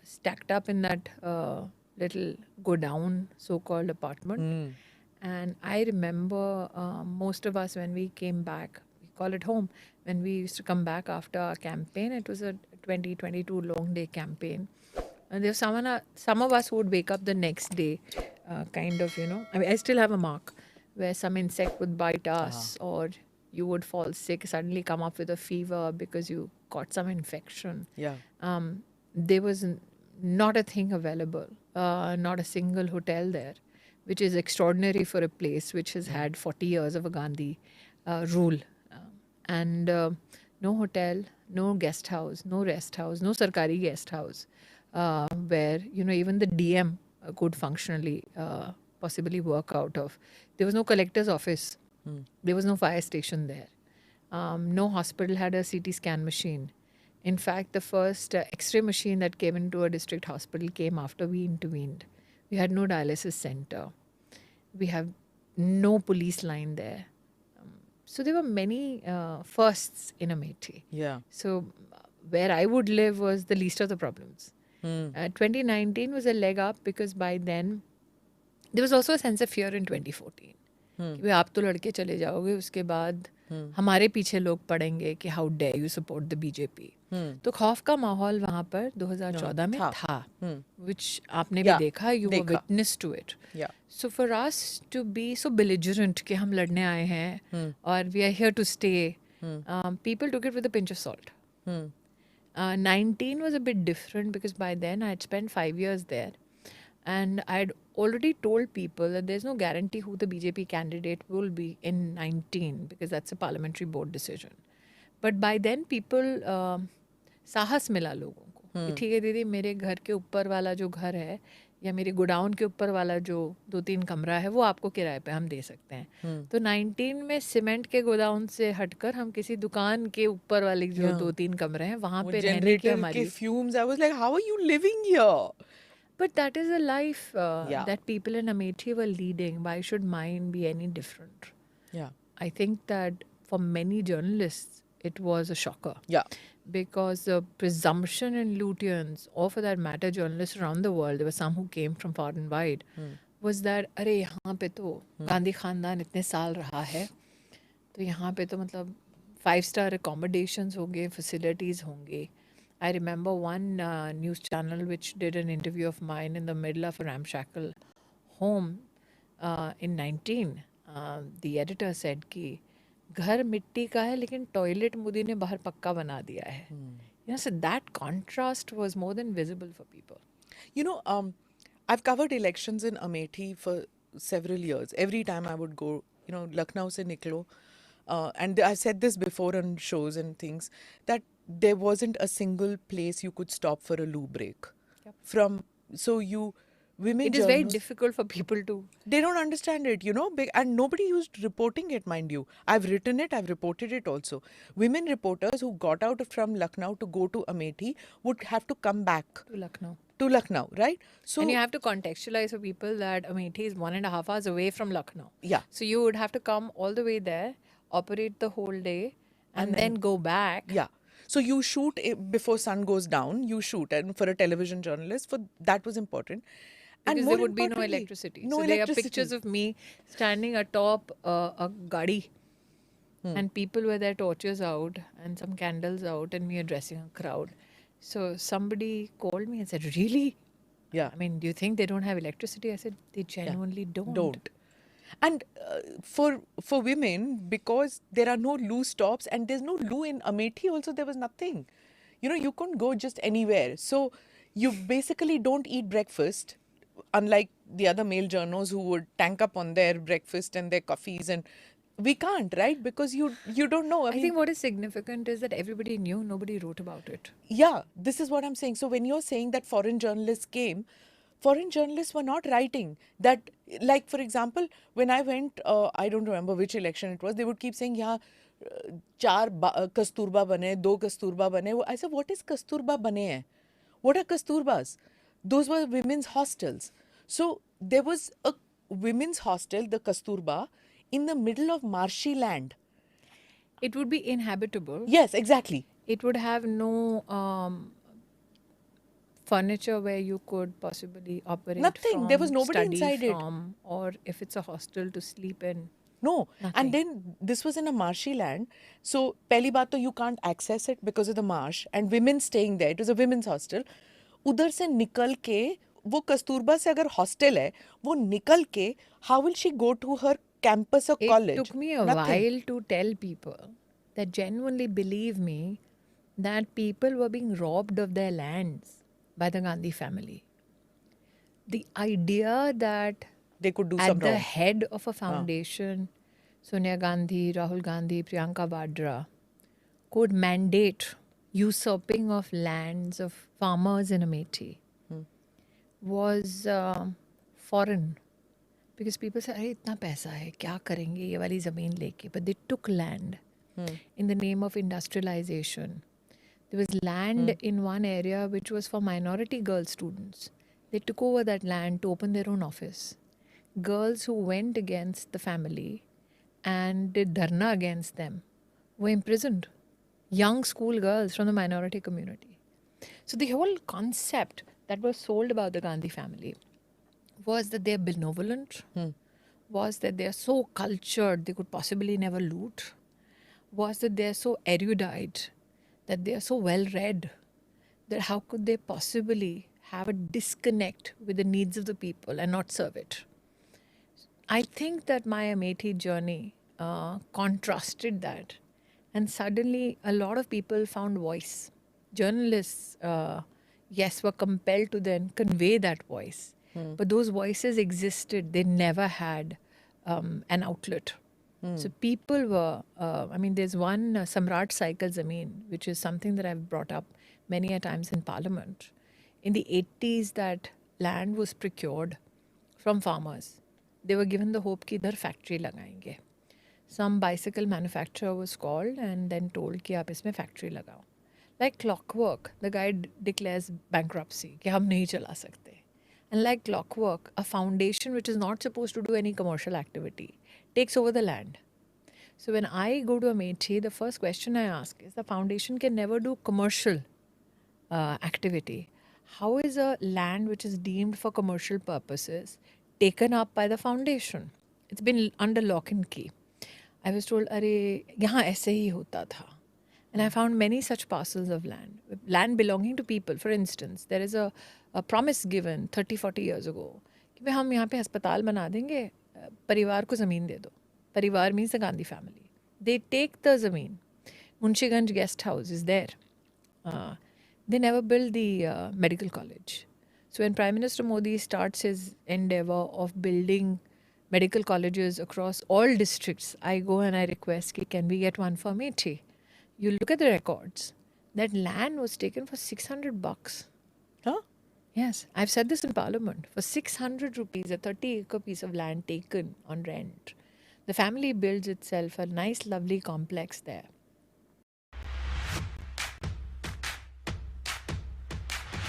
stacked up in that little godown, so-called apartment. And I remember most of us, when we came back, we call it home, when we used to come back after our campaign, it was a 2022 long day campaign. And there was some of us who would wake up the next day, I mean, I still have a mark where some insect would bite us, or you would fall sick, suddenly come up with a fever because you caught some infection. Yeah. There was not a thing available, not a single hotel there, which is extraordinary for a place which has had 40 years of a Gandhi rule. And no hotel, no guest house, no rest house, no Sarkari guest house, where, even the DM could functionally possibly work out of. There was no collector's office. There was no fire station there. No hospital had a CT scan machine. In fact, the first X-ray machine that came into a district hospital came after we intervened. We had no dialysis center. We have no police line there. So there were many firsts in Amethi. Yeah. So where I would live was the least of the problems. 2019 was a leg up because by then there was also a sense of fear in 2014. कि भाई आप तो लड़के चले जाओगे, उसके बाद हमारे पीछे लोग पड़ेंगे कि how dare you support the BJP. तो खौफ का माहौल वहाँ पर 2014 में था, which आपने भी देखा, you were witness to it. Yeah. So for us to be so belligerent कि हम लड़ने आए हैं और we are here to stay, people took it with a pinch of salt. 19 was a bit different because by then I had spent 5 years there. And I had already told people that there's no guarantee who the BJP candidate will be in 19 because that's a parliamentary board decision. But by then people, साहस मिला लोगों को कि ठीक है दीदी, मेरे घर के ऊपर वाला जो घर है या मेरे गोडाउन के ऊपर वाला जो 2-3 कमरा है वो आपको किराए पे हम दे सकते हैं. तो 19 में सीमेंट के गोडाउन से हटकर हम किसी दुकान के ऊपर वाले जो 2-3 कमरे हैं वहाँ पे रहने की हमारी fumes. I was like, how are you living here? But that is a life that people in Amethi were leading. Why should mine be any different? Yeah. I think that for many journalists, it was a shocker. Yeah. Because the presumption in Lutyens, or for that matter, journalists around the world, there were some who came from far and wide, was that, अरे यहाँ पे तो गांधी खानदान इतने साल रहा है, तो यहाँ पे तो मतलब 5-star accommodations होंगे, facilities होंगे. I remember one news channel which did an interview of mine in the middle of a ramshackle home in 19. The editor said कि घर मिट्टी का है लेकिन टॉयलेट मोदी ने बाहर पक्का बना दिया है. You know, so that contrast was more than visible for people. You know, I've covered elections in Amethi for several years. Every time I would go, you know, Lucknow se niklo. And I've said this before on shows and things, that there wasn't a single place you could stop for a loo break. Yep. Women it is very difficult for people to... They don't understand it, you know, and nobody used reporting it, mind you. I've written it, I've reported it also. Women reporters who got out from Lucknow to go to Amethi would have to come back. To Lucknow, right? So, and you have to contextualize for people that Amethi is 1.5 hours away from Lucknow. Yeah. So you would have to come all the way there, operate the whole day, and then go back. Yeah. So you shoot before sun goes down, you shoot. And for a television journalist, that was important. Because there would be no electricity. No so electricity. There are pictures of me standing atop a gadi. And people with their torches out and some candles out and me addressing a crowd. So somebody called me and said, really? Yeah. I mean, do you think they don't have electricity? I said, they genuinely don't. And for women, because there are no loo stops and there's no loo in Amethi also, there was nothing. You know, you couldn't go just anywhere. So you basically don't eat breakfast, unlike the other male journos who would tank up on their breakfast and their coffees. And we can't, right? Because you don't know. I think what is significant is that everybody knew, nobody wrote about it. Yeah, this is what I'm saying. So when you're saying that foreign journalists came, foreign journalists were not writing that. Like, for example, when I went, I don't remember which election it was, they would keep saying, yeah, 4 kasturba bane, 2 kasturba bane. I said, what is kasturba bane hai? What are kasturbas? Those were women's hostels. So there was a women's hostel, the kasturba, in the middle of marshy land. It would be inhabitable. Yes, exactly. It would have no furniture where you could possibly operate. Nothing. From, there was nobody inside from, it. Or if it's a hostel to sleep in. No. Nothing. And then this was in a marshy land. So, pehli baat to you can't access it because of the marsh. And women staying there. It was a women's hostel. Udhar se nikal ke, wo Kasturba se agar hostel hai, wo nikal ke, how will she go to her campus or college? It took me a while to tell people that genuinely believe me that people were being robbed of their lands by the Gandhi family. The idea that they could do at some the wrong. head of a foundation, Sonia Gandhi, Rahul Gandhi, Priyanka Vadra could mandate usurping of lands of farmers in Amethi was foreign. Because people say, अरे इतना पैसा है, क्या करेंगे ये वाली ज़मीन लेके? But they took land in the name of industrialization. There was land in one area which was for minority girl students. They took over that land to open their own office. Girls who went against the family and did dharna against them were imprisoned. Young school girls from the minority community. So the whole concept that was sold about the Gandhi family was that they're benevolent, was that they're so cultured they could possibly never loot, was that they're so erudite, that they're so well read, that how could they possibly have a disconnect with the needs of the people and not serve it. I think that my Amethi journey contrasted that, and suddenly a lot of people found voice. Journalists, yes, were compelled to then convey that voice. But those voices existed. They never had an outlet. So people were, there's one Samrat Cycle Zameen, which is something that I've brought up many a times in Parliament. In the 80s, that land was procured from farmers. They were given the hope कि इधर factory लगाएंगे. Some bicycle manufacturer was called and then told कि आप इसमें factory लगाओ. Like clockwork, the guy declares bankruptcy कि हम नहीं चला सकते. And like clockwork, a foundation which is not supposed to do any commercial activity takes over the land. So when I go to Amethi, the first question I ask is the foundation can never do commercial activity. How is a land which is deemed for commercial purposes taken up by the foundation? It's been under lock and key. I was told, अरे यहाँ ऐसे ही होता था. And I found many such parcels of land belonging to people. For instance, there is a promise given 30-40 years ago कि भाई हम यहाँ पे अस्पताल बना देंगे, परिवार को ज़मीन दे दो. परिवार means the Gandhi family. They take the ज़मीन. Munshiganj guest house is there. They never build the medical college. So when Prime Minister Modi starts his endeavor of building medical colleges across all districts, I go and I request, can we get one for Amethi? You look at the records. That land was taken for $600. Huh? Yes, I've said this in Parliament. For 600 rupees, a 30-acre piece of land taken on rent. The family builds itself a nice, lovely complex there.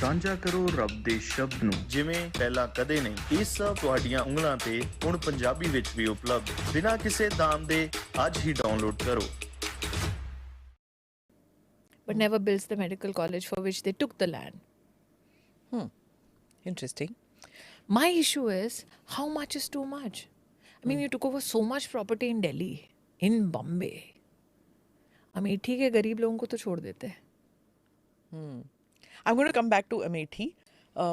ਸਾਂਝਾ ਕਰੋ ਰੱਬ ਦੇ ਸ਼ਬਦ ਨੂੰ ਜਿਵੇਂ ਪਹਿਲਾਂ ਕਦੇ ਨਹੀਂ। ਇਸ ਸਭ ਤੁਹਾਡੀਆਂ ਉਂਗਲਾਂ ਤੇ ਹੁਣ ਪੰਜਾਬੀ ਵਿੱਚ ਵੀ ਉਪਲਬਧ। ਬਿਨਾਂ ਕਿਸੇ ਦਾਮ ਦੇ ਅੱਜ ਹੀ ਡਾਊਨਲੋਡ ਕਰੋ। But never builds the medical college for which they took the land. Interesting. My issue is, how much is too much? I mean, you took over so much property in Delhi, in Bombay. Amethi के गरीब लोगों को तो छोड़ देते हैं. I'm going to come back to Amethi,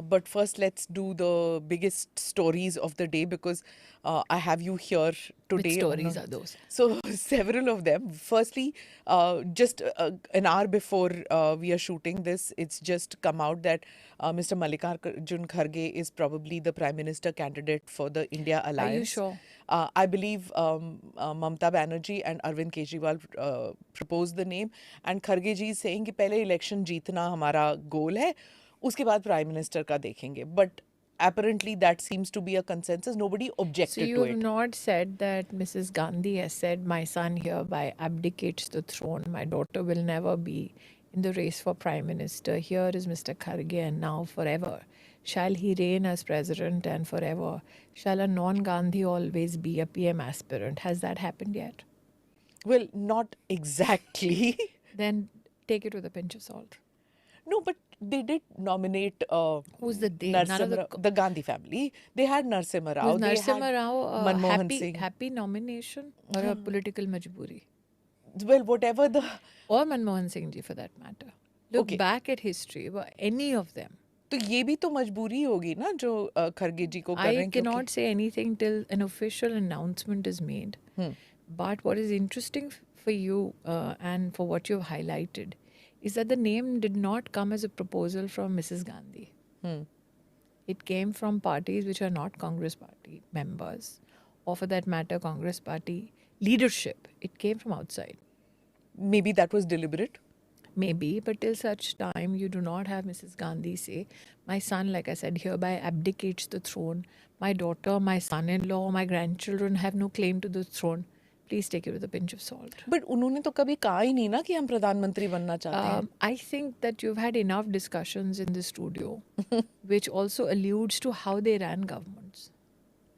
but first let's do the biggest stories of the day because I have you here today. Which stories are those? So several of them. Firstly, just an hour before we are shooting this, it's just come out that Mr. Mallikarjun Kharge is probably the Prime Minister candidate for the India Alliance. Are you sure? I believe Mamata Banerjee and Arvind Kejriwal proposed the name, and Kharge ji is saying कि पहले election जीतना हमारा goal है, उसके बाद Prime Minister का देखेंगे. But apparently that seems to be a consensus. Nobody objected to it. So you have not said that Mrs. Gandhi has said, my son hereby abdicates the throne. My daughter will never be in the race for Prime Minister. Here is Mr. Kharge, and now forever shall he reign as president, and forever shall a non-Gandhi always be a PM aspirant. Has that happened yet? Well, not exactly. Then take it with a pinch of salt. No, but they did nominate Who's the they? the Gandhi family. They had Narasimha Rao. Was Narasimha Rao Manmohan Singh. happy nomination or a political majburi? Well, whatever the... Or Manmohan Singh ji for that matter. Look back at history. Were any of them? तो ये भी तो मजबूरी होगी ना जो खरगे जी को कर रहे हैं. I cannot say anything till an official announcement is made. But what is interesting for you and for what you've highlighted is that the name did not come as a proposal from Mrs. Gandhi. It came from parties which are not Congress party members, or for that matter, Congress party leadership. It came from outside. Maybe that was deliberate. Maybe, but till such time you do not have Mrs. Gandhi say, my son, like I said, hereby abdicates the throne. My daughter, my son-in-law, my grandchildren have no claim to the throne. Please take it with a pinch of salt. But उन्होंने तो कभी कहा ही नहीं ना कि हम प्रधानमंत्री बनना चाहते हैं. I think that you've had enough discussions in this studio, which also alludes to how they ran governments.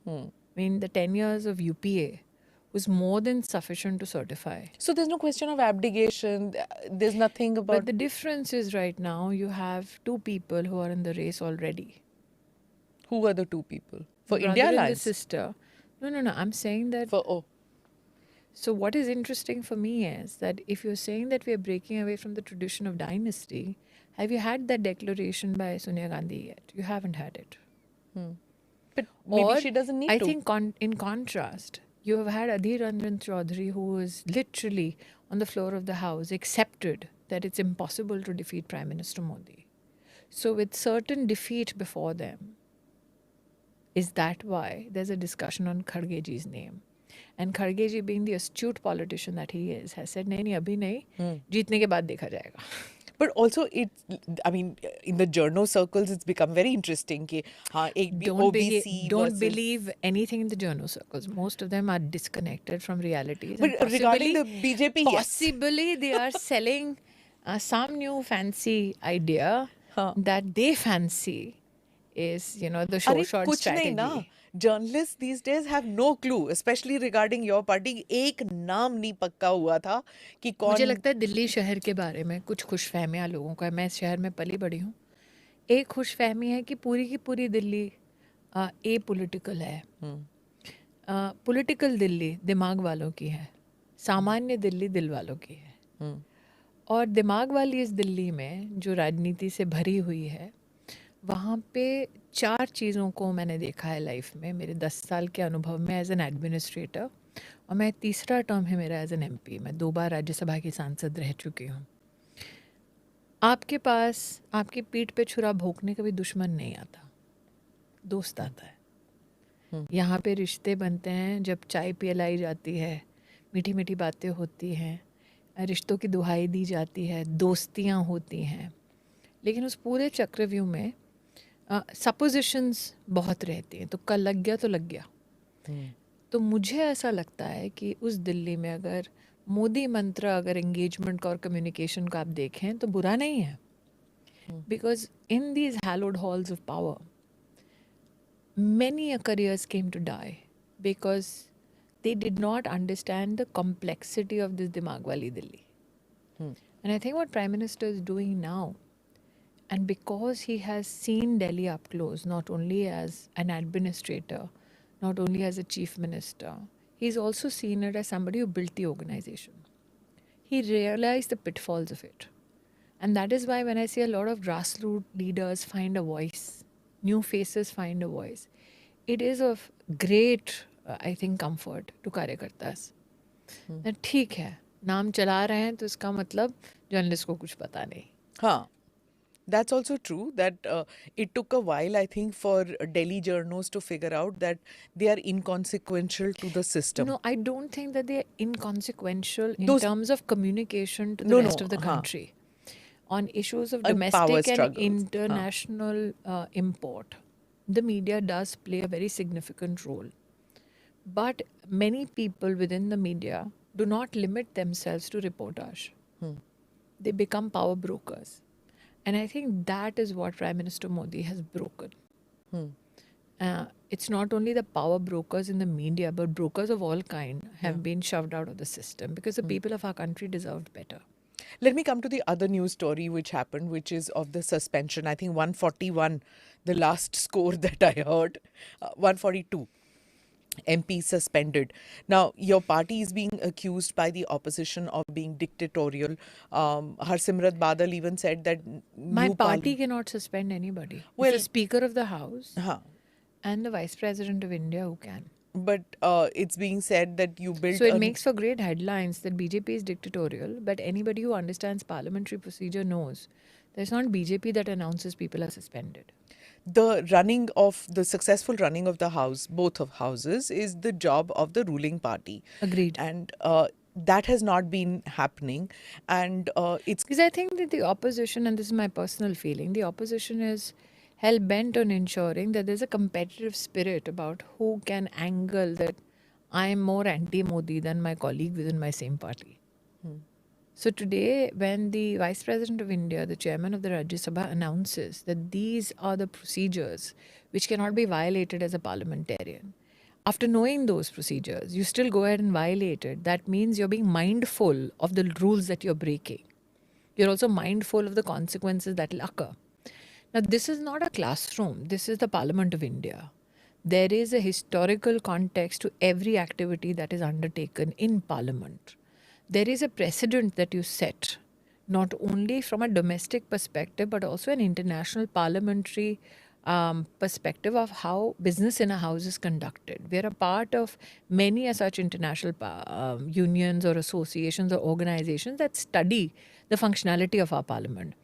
I mean, the 10 years of UPA was more than sufficient to certify. So there's no question of abdication. There's nothing about. But the difference is right now you have two people who are in the race already. Who are the two people? For Brother India and Alliance? the sister. No. I'm saying that. So what is interesting for me is that if you're saying that we are breaking away from the tradition of dynasty, have you had that declaration by Sonia Gandhi yet? You haven't had it. But maybe Or she doesn't need I to. think in contrast, you have had Adhir Ranjan Chaudhary, who was literally on the floor of the house, accepted that it's impossible to defeat Prime Minister Modi. So with certain defeat before them, is that why there's a discussion on Kharge ji's name? And Kharge ji, being the astute politician that he is, has said, nahi, abhi nahi, jeetne ke baad dekha jayega. But also, I mean, in the journo circles, it's become very interesting. Ki, OBC Don't believe anything in the journo circles. Most of them are disconnected from realities. But And regarding the BJP, yes. possibly they are selling some new fancy idea that they fancy is, the अरे short कुछ strategy. नहीं ना. Journalists these days have no clue, especially regarding your party. एक नाम नहीं पक्का हुआ था कि कौन. मुझे लगता है दिल्ली शहर के बारे में कुछ खुशफहमियां लोगों का है. मैं इस शहर में पली बड़ी हूँ. एक खुशफहमी है कि पूरी की पूरी दिल्ली ए पॉलिटिकल है. पॉलिटिकल दिल्ली दिमाग वालों की है, सामान्य दिल्ली दिल वालों की है. और दिमाग वाली इस दिल्ली में जो राजनीति से भरी हुई है, वहाँ पे 4 चीज़ों को मैंने देखा है लाइफ में, मेरे 10 साल के अनुभव में एज एन एडमिनिस्ट्रेटर. और मैं तीसरा टर्म है मेरा एज एन MP. मैं 2 बार राज्यसभा की सांसद रह चुकी हूँ. आपके पास आपकी पीठ पे छुरा भोंकने का भी दुश्मन नहीं आता, दोस्त आता है. यहाँ पे रिश्ते बनते हैं जब चाय पिलाई जाती है, मीठी मीठी बातें होती हैं, रिश्तों की दुहाई दी जाती है, दोस्तियाँ होती हैं. लेकिन उस पूरे चक्रव्यूह में सपोजिशंस बहुत रहती हैं. तो कल लग गया तो लग गया. तो मुझे ऐसा लगता है कि उस दिल्ली में अगर मोदी मंत्र, अगर एंगेजमेंट का और कम्युनिकेशन का आप देखें तो बुरा नहीं है. Because in these hallowed halls of power many careers came to die because they did not understand the complexity of this dimag wali Delhi. And I think what Prime Minister is doing now, and because he has seen Delhi up close, not only as an administrator, not only as a chief minister, he's also seen it as somebody who built the organization. He realized the pitfalls of it. And that is why when I see a lot of grassroots leaders find a voice, new faces find a voice, it is of great, I think, comfort to कार्यकर्तास. ठीक है, नाम चला रहे हैं तो इसका मतलब जर्नलिस्ट को कुछ पता नहीं. हाँ, that's also true that it took a while, I think, for Delhi journos to figure out that they are inconsequential to the system. No, I don't think that they are inconsequential in terms of communication to the rest of the country. On issues of domestic and international import, the media does play a very significant role. But many people within the media do not limit themselves to reportage. They become power brokers. And I think that is what Prime Minister Modi has broken. It's not only the power brokers in the media, but brokers of all kind have been shoved out of the system because the people of our country deserved better. Let me come to the other news story which happened, which is of the suspension. I think 141, the last score that I heard, 142 MPs suspended. Now, your party is being accused by the opposition of being dictatorial. Harsimrat Badal even said that my party cannot suspend anybody. Well, it's the Speaker of the House and the Vice President of India who can. But it's being said that you built... So it makes for great headlines that BJP is dictatorial, but anybody who understands parliamentary procedure knows there's not BJP that announces people are suspended. The successful running of the house, both of houses, is the job of the ruling party. Agreed. And that has not been happening, and it's Because I think that the opposition, and this is my personal feeling, the opposition is hell bent on ensuring that there's a competitive spirit about who can angle that I am more anti-Modi than my colleague within my same party. So today, when the Vice President of India, the Chairman of the Rajya Sabha, announces that these are the procedures which cannot be violated as a parliamentarian, after knowing those procedures, you still go ahead and violate it. That means you're being mindful of the rules that you're breaking. You're also mindful of the consequences that will occur. Now, this is not a classroom. This is the Parliament of India. There is a historical context to every activity that is undertaken in Parliament. There is a precedent that you set, not only from a domestic perspective, but also an international parliamentary perspective of how business in a house is conducted. We are a part of many such international unions or associations or organizations that study the functionality of our parliament.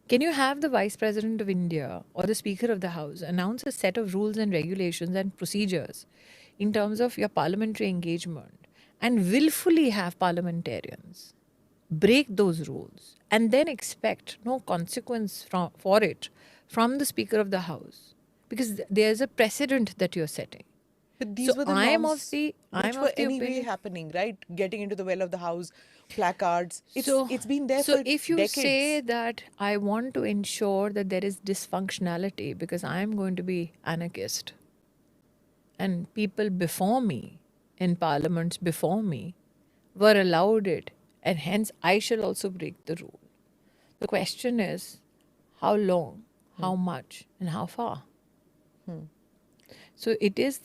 Can you have the Vice President of India or the Speaker of the House announce a set of rules and regulations and procedures in terms of your parliamentary engagement and willfully have parliamentarians break those rules and then expect no consequence for it from the Speaker of the House? Because there's a precedent that you're setting. But these were the I am norms of the which were anyway happening, right? Getting into the well of the house, placards. It's been there so for if you decades. say that I want to ensure that there is dysfunctionality because I'm going to be anarchist, and people before me in parliaments before me were allowed it, and hence I shall also break the rule. The question is how long, how much, and how far. So it is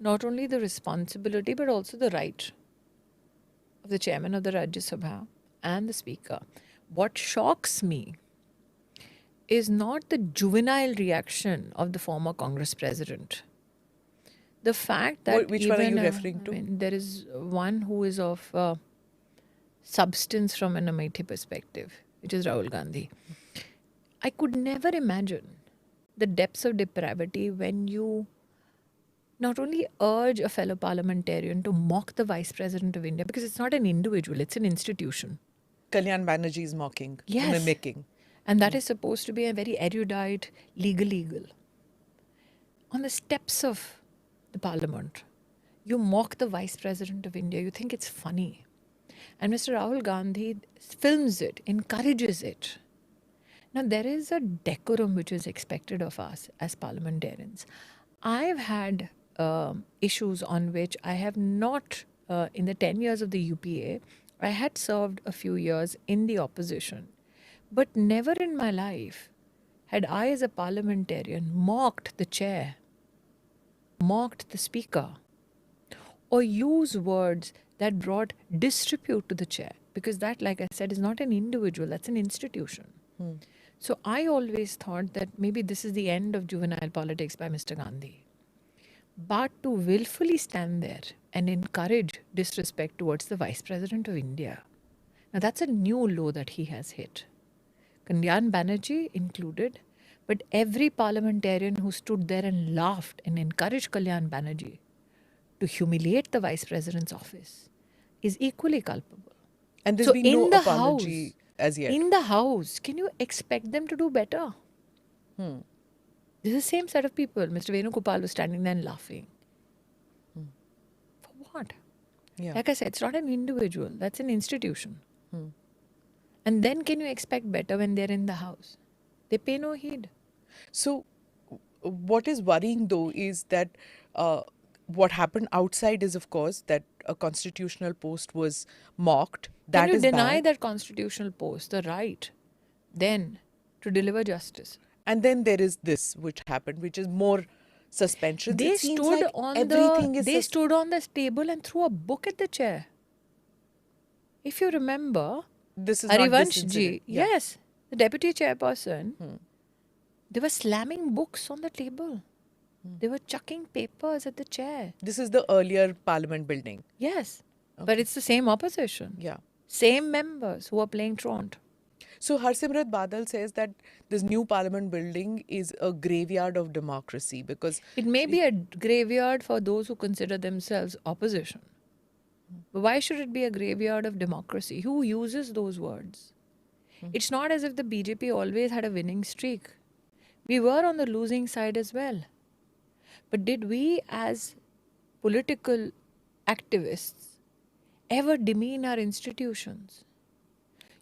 not only the responsibility but also the right of the Chairman of the Rajya Sabha and the Speaker. What shocks me is not the juvenile reaction of the former Congress president. The fact that Which one are you referring to? I mean, there is one who is of substance from an Amethi perspective, which is Rahul Gandhi. I could never imagine the depths of depravity when you not only urge a fellow parliamentarian to mock the Vice President of India, because it's not an individual, it's an institution. Kalyan Banerjee is mocking, Yes. mimicking. And that is supposed to be a very erudite, legal. On the steps of the parliament, you mock the Vice President of India, you think it's funny. And Mr. Rahul Gandhi films it, encourages it. Now, there is a decorum which is expected of us as parliamentarians. I've had issues on which I have not, in the 10 years of the UPA, I had served a few years in the opposition. But never in my life had I as a parliamentarian mocked the chair, mocked the speaker, or used words that brought disrepute to the chair. Because that, like I said, is not an individual, that's an institution. So I always thought that maybe this is the end of juvenile politics by Mr. Gandhi. But to willfully stand there and encourage disrespect towards the Vice President of India, now that's a new low that he has hit. Kalyan Banerjee included, but every parliamentarian who stood there and laughed and encouraged Kalyan Banerjee to humiliate the Vice President's office is equally culpable. And there's So been in no the apology House, as yet. in the House, can you expect them to do better? This is the same set of people. Mr. Venugopal was standing there and laughing. For what? Yeah. Like I said, it's not an individual, that's an institution. And then can you expect better when they're in the House? They pay no heed. So, what is worrying though is that what happened outside is, of course, that a constitutional post was mocked. That Can you is deny bad. that constitutional post the right then to deliver justice? And then there is this which happened, which is more suspension. They It seems stood like on everything is they stood on the table and threw a book at the chair. If you remember, This is not this Harivansh incident. ji, Yeah. yes, the deputy chairperson, they were slamming books on the table. They were chucking papers at the chair. This is the earlier parliament building. Yes, but it's the same opposition. Yeah. Same members who are playing truant. So Harsimrat Badal says that this new parliament building is a graveyard of democracy because It may be a graveyard for those who consider themselves opposition. But why should it be a graveyard of democracy? Who uses those words? It's not as if the BJP always had a winning streak. We were on the losing side as well. But did we as political activists ever demean our institutions?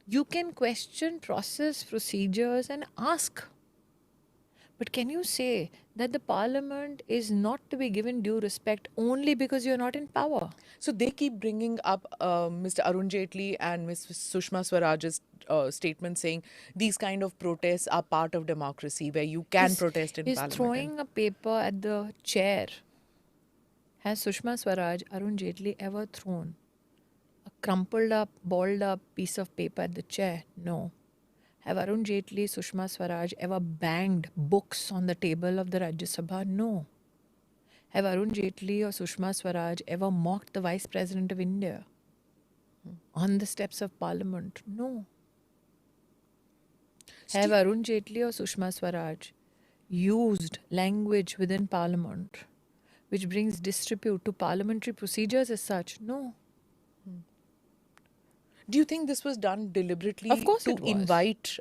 You can question process, procedures and ask. But can you say that the parliament is not to be given due respect only because you're not in power? So they keep bringing up Mr. Arun Jaitley and Ms. Sushma Swaraj's statement saying these kind of protests are part of democracy where you can protest in parliament. Is throwing a paper at the chair. Has Sushma Swaraj, Arun Jaitley ever thrown a crumpled up, balled up piece of paper at the chair? No. Have Arun Jaitley, Sushma Swaraj ever banged books on the table of the Rajya Sabha? No. Have Arun Jaitley or Sushma Swaraj ever mocked the Vice President of India on the steps of Parliament? No. Have Arun Jaitley or Sushma Swaraj used language within Parliament which brings disrepute to parliamentary procedures as such? No. Do you think this was done deliberately Of course to it was. invite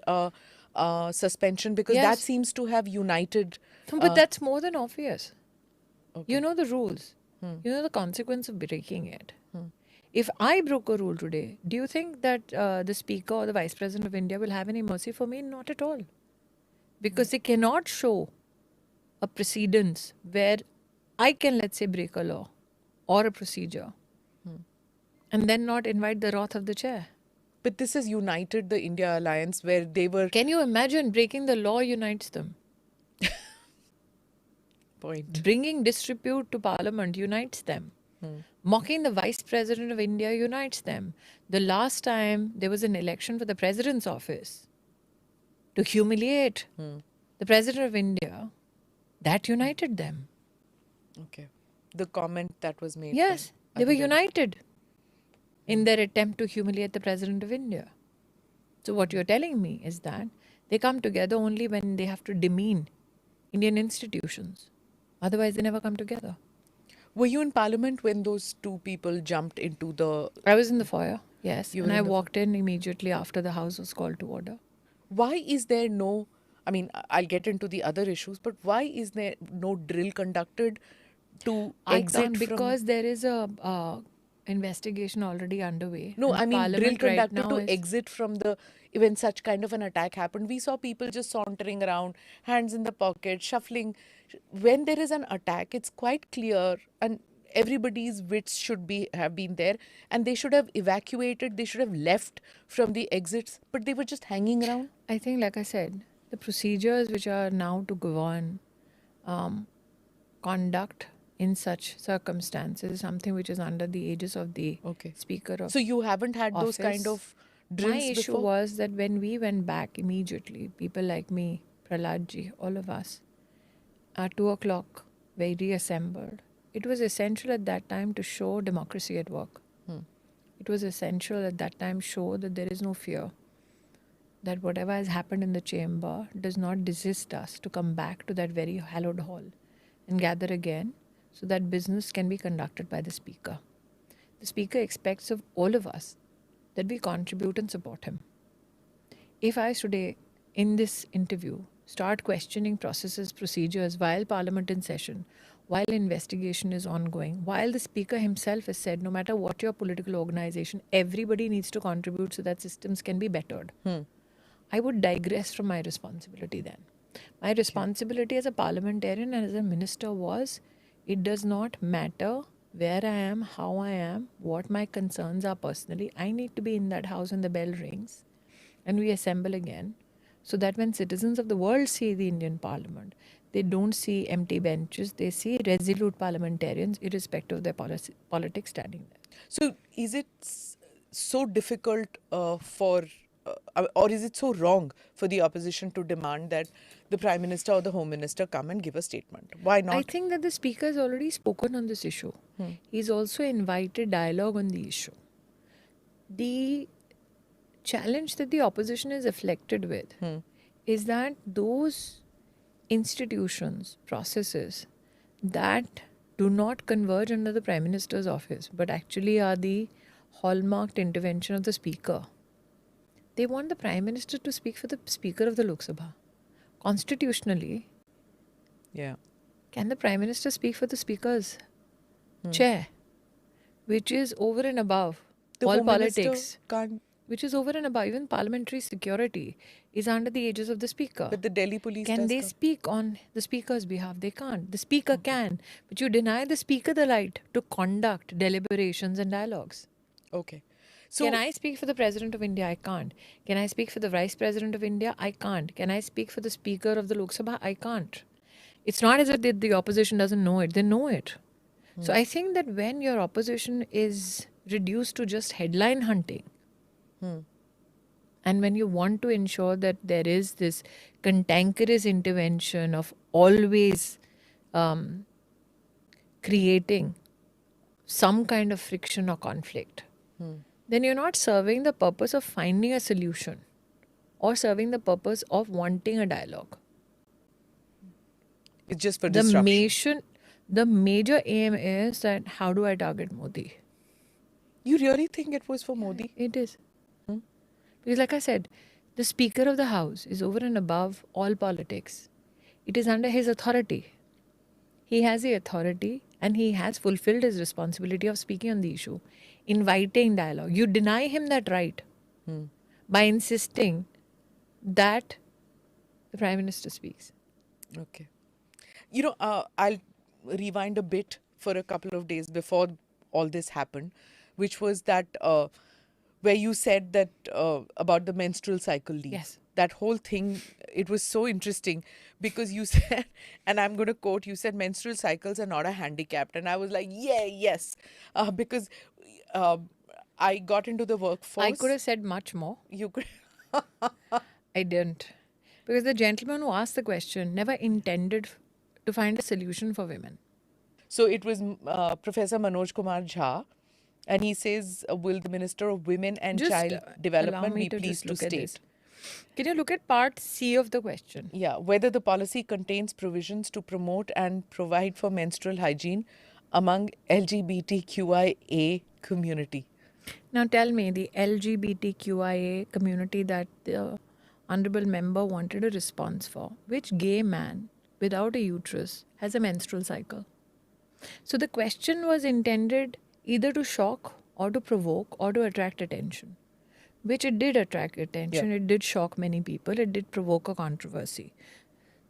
suspension? Because Yes. that seems to have united. But that's more than obvious. Okay. You know the rules. You know the consequence of breaking it. If I broke a rule today, do you think that the Speaker or the Vice President of India will have any mercy for me? Not at all. Because they cannot show a precedence where I can, let's say, break a law or a procedure and then not invite the wrath of the chair. But this has united the India Alliance where they were. Can you imagine breaking the law unites them? Point. Bringing disrepute to Parliament unites them. Mocking the Vice President of India unites them. The last time there was an election for the President's office to humiliate the President of India, that united them. Okay. The comment that was made. Yes, by they were Adhigar. united in their attempt to humiliate the President of India. So what you're telling me is that they come together only when they have to demean Indian institutions. Otherwise, they never come together. Were you in Parliament when those two people jumped into the? I was in the foyer, yes. You And were I in the walked in immediately after the House was called to order. Why is there no? I mean, I'll get into the other issues, but why is there no drill conducted to I exit can't from? because there is a investigation already underway. No, and the I mean drill Parliament right conducted now to is- exit from the when such kind of an attack happened. We saw people just sauntering around, hands in the pocket, shuffling. When there is an attack, it's quite clear, and everybody's wits should have been there, and they should have evacuated. They should have left from the exits, but they were just hanging around. I think, like I said, the procedures which are now to govern conduct in such circumstances is something which is under the aegis of the Okay. Speaker of So you haven't had those kind office. of drills My issue before? was that when we went back immediately, people like me, Praladji, all of us, at 2 o'clock, we reassembled. It was essential at that time to show democracy at work. It was essential at that time show that there is no fear. That whatever has happened in the chamber does not desist us to come back to that very hallowed hall and gather again so that business can be conducted by the Speaker. The Speaker expects of all of us that we contribute and support him. If I today, in this interview, start questioning processes, procedures while Parliament in session, while investigation is ongoing, while the Speaker himself has said, no matter what your political organization, everybody needs to contribute so that systems can be bettered. I would digress from my responsibility then. My responsibility as a parliamentarian and as a minister was, it does not matter where I am, how I am, what my concerns are personally. I need to be in that house when the bell rings and we assemble again, so that when citizens of the world see the Indian Parliament, they don't see empty benches, they see resolute parliamentarians irrespective of their politics standing there. So is it so difficult or is it so wrong for the opposition to demand that the Prime Minister or the Home Minister come and give a statement? Why not? I think that the Speaker has already spoken on this issue. He's also invited dialogue on the issue. The challenge that the opposition is afflicted with is that those institutions, processes that do not converge under the Prime Minister's office, but actually are the hallmarked intervention of the Speaker. They want the Prime Minister to speak for the Speaker of the Lok Sabha. Constitutionally, Yeah. can the Prime Minister speak for the Speaker's chair, which is over and above The all Home Minister politics, can't. which is over and above even parliamentary security, is under the aegis of the Speaker. But the Delhi police Can does they come. speak on the Speaker's behalf? They can't. The Speaker can, but you deny the Speaker the right to conduct deliberations and dialogues. Okay. So Can I speak for the President of India? I can't. Can I speak for the Vice President of India? I can't. Can I speak for the Speaker of the Lok Sabha? I can't. It's not as if the opposition doesn't know it. They know it. So I think that when your opposition is reduced to just headline hunting, and when you want to ensure that there is this cantankerous intervention of always creating some kind of friction or conflict, then you're not serving the purpose of finding a solution or serving the purpose of wanting a dialogue. it's just for disruption. The major aim is that how do I target Modi? You really think it was for Modi? It is. Because like I said, the Speaker of the House is over and above all politics. It is under his authority. He has the authority and he has fulfilled his responsibility of speaking on the issue, inviting dialogue. You deny him that right by insisting that the Prime Minister speaks. Okay. You know, I'll rewind a bit for a couple of days before all this happened, which was that where you said that about the menstrual cycle leave. Yes. That whole thing, it was so interesting because you said, and I'm going to quote, you said menstrual cycles are not a handicap. And I was like, yeah, yes. Because I got into the workforce. I could have said much more. You could. I didn't. Because the gentleman who asked the question never intended to find a solution for women. So it was Professor Manoj Kumar Jha, and he says, will the Minister of Women and Just Child allow Development me be to pleased just to look at state? it. Can you look at part C of the question? Yeah, whether the policy contains provisions to promote and provide for menstrual hygiene among LGBTQIA community. Now tell me, the LGBTQIA community that the honorable member wanted a response for, which gay man without a uterus has a menstrual cycle? So the question was intended either to shock or to provoke or to attract attention, which it did attract attention. Yeah. It did shock many people. It did provoke a controversy.